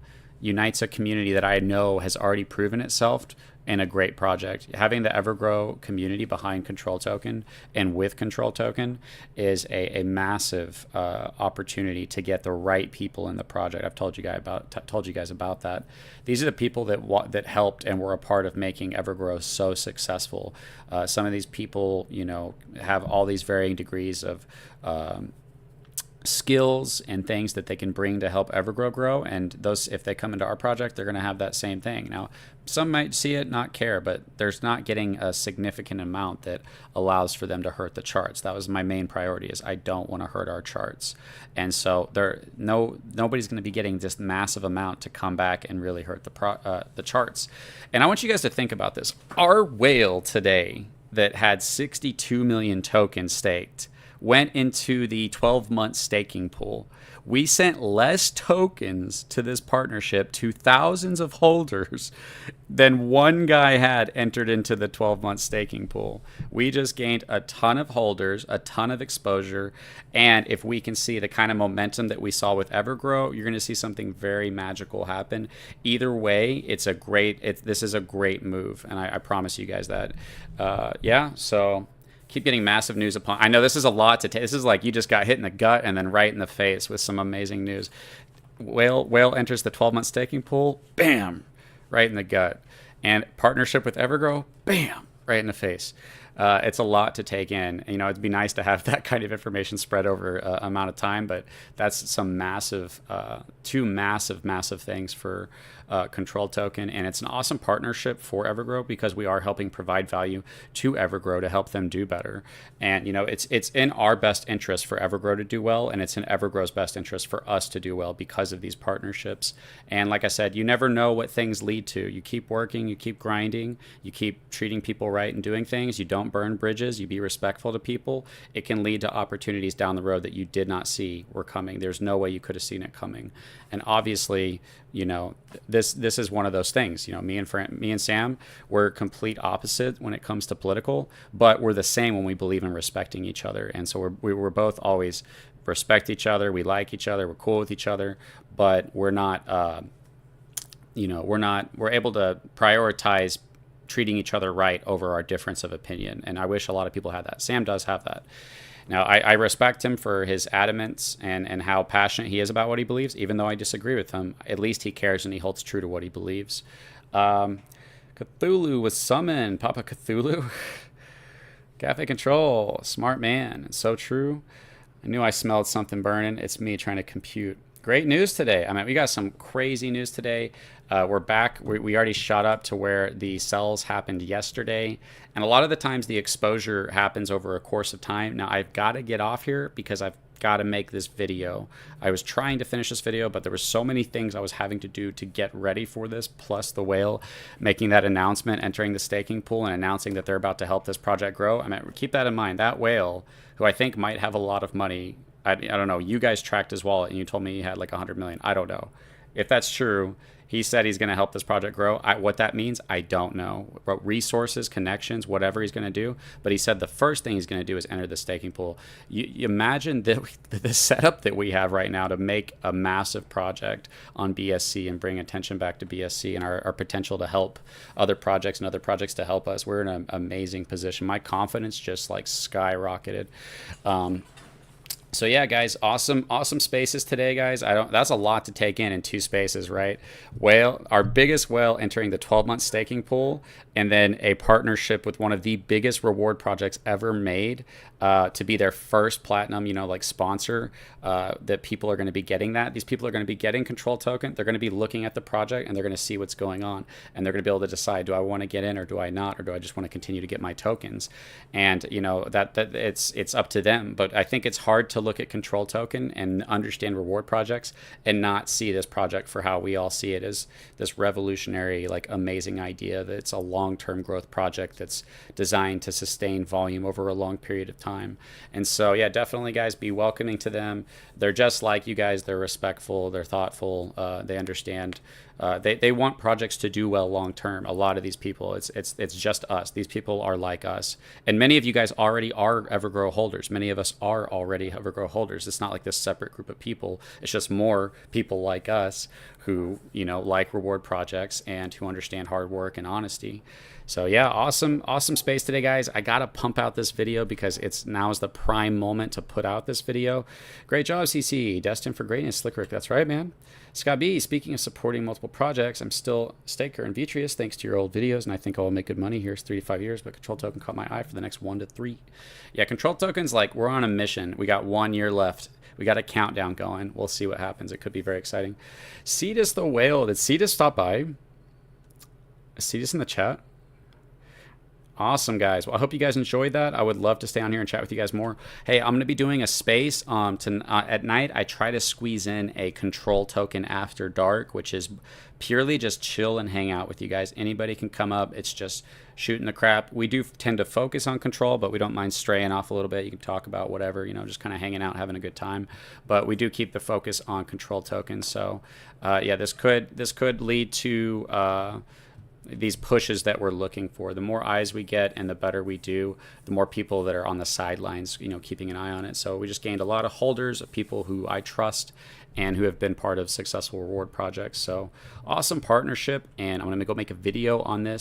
community that I know has already proven itself in a great project. Having the Evergrow community behind Control Token and with Control Token is a massive opportunity to get the right people in the project. I've told you guys about that. These are the people that helped and were a part of making Evergrow so successful. Some of these people, have all these varying degrees of skills and things that they can bring to help Evergrow grow, and those, if they come into our project, they're going to have that same thing. Now, some might see it, not care, but there's not getting a significant amount that allows for them to hurt the charts. That was my main priority, is I don't want to hurt our charts. And so nobody's going to be getting this massive amount to come back and really hurt the charts. And I want you guys to think about this. Our whale today that had 62 million tokens staked went into the 12-month staking pool. We sent less tokens to this partnership to thousands of holders than one guy had entered into the 12-month staking pool. We just gained a ton of holders, a ton of exposure, and if we can see the kind of momentum that we saw with Evergrow, you're going to see something very magical happen. Either way, this is a great move, and I promise you guys that. So keep getting massive news upon. I know this is a lot to take. This is like you just got hit in the gut and then right in the face with some amazing news. Whale enters the 12-month staking pool. Bam, right in the gut. And partnership with Evergrow. Bam, right in the face. It's a lot to take in. It'd be nice to have that kind of information spread over amount of time, but that's some two massive things for Control Token, and it's an awesome partnership for Evergrow because we are helping provide value to Evergrow to help them do better. And it's in our best interest for Evergrow to do well, and it's in Evergrow's best interest for us to do well because of these partnerships. And like I said, you never know what things lead to. You keep working, you keep grinding, you keep treating people right and doing things. You don't burn bridges, you be respectful to people. It can lead to opportunities down the road that you did not see were coming. There's no way you could have seen it coming. And obviously, this is one of those things. Me and Sam, we're complete opposite when it comes to political, but we're the same when we believe in respecting each other. And so we're both always respect each other. We like each other. We're cool with each other, but we're not. We're able to prioritize treating each other right over our difference of opinion. And I wish a lot of people had that. Sam does have that. Now, I respect him for his adamance and how passionate he is about what he believes, even though I disagree with him. At least he cares and he holds true to what he believes. Cthulhu was summoned. Papa Cthulhu. Cafe Control. Smart man. It's so true. I knew I smelled something burning. It's me trying to compute. Great news today. I mean, we got some crazy news today. We're back. We already shot up to where the sells happened yesterday. And a lot of the times the exposure happens over a course of time. Now, I've got to get off here because I've gotta make this video. I was trying to finish this video, but there were so many things I was having to do to get ready for this, plus the whale making that announcement, entering the staking pool and announcing that they're about to help this project grow. I mean, keep that in mind. That whale, who I think might have a lot of money, I don't know, you guys tracked his wallet and you told me he had like 100 million. I don't know. If that's true, he said he's going to help this project grow. What that means, I don't know. But resources, connections, whatever he's going to do. But he said the first thing he's going to do is enter the staking pool. You imagine the setup that we have right now to make a massive project on BSC and bring attention back to BSC and our potential to help other projects and other projects to help us. We're in an amazing position. My confidence just like skyrocketed. So yeah, guys, awesome spaces today, guys. That's a lot to take in 2 spaces, right? Whale, our biggest whale entering the 12-month staking pool, and then a partnership with one of the biggest reward projects ever made to be their first platinum, like sponsor, that people are going to be getting that. These people are going to be getting Control Token. They're going to be looking at the project and they're going to see what's going on. And they're going to be able to decide, do I want to get in or do I not? Or do I just want to continue to get my tokens? And, that it's up to them. But I think it's hard to look at Control Token and understand reward projects and not see this project for how we all see it as this revolutionary, like amazing idea that it's a long-term growth project that's designed to sustain volume over a long period of time. And so, yeah, definitely, guys, be welcoming to them. They're just like you guys. They're respectful. They're thoughtful. They understand. They want projects to do well long term. A lot of these people, it's just us. These people are like us, and many of you guys already are Evergrow holders. Many of us are already Evergrow holders. It's not like this separate group of people. It's just more people like us who like reward projects and who understand hard work and honesty. So yeah, awesome space today, guys. I gotta pump out this video because now is the prime moment to put out this video. Great job, CC. Destined for greatness, Slick Rick. That's right, man. Scott B, speaking of supporting multiple projects, I'm still staker in Vitreous thanks to your old videos, and I think I will make good money here. It's 3 to 5 years, but Control Token caught my eye for the next 1 to 3. Yeah, Control Token's like, we're on a mission. We got 1 year left. We got a countdown going. We'll see what happens. It could be very exciting. Cetus the Whale. Did Cetus stop by? Is Cetus in the chat? Awesome, guys. Well, I hope you guys enjoyed that. I would love to stay on here and chat with you guys more. Hey, I'm going to be doing a space at night. I try to squeeze in a Control Token after dark, which is purely just chill and hang out with you guys. Anybody can come up. It's just shooting the crap. We do tend to focus on control, but we don't mind straying off a little bit. You can talk about whatever, just kind of hanging out, having a good time. But we do keep the focus on Control Tokens. So, yeah, this could lead to these pushes that we're looking for. The more eyes we get and the better we do, the more people that are on the sidelines, keeping an eye on it. So we just gained a lot of holders of people who I trust and who have been part of successful reward projects. So awesome partnership, and I'm going to go make a video on this.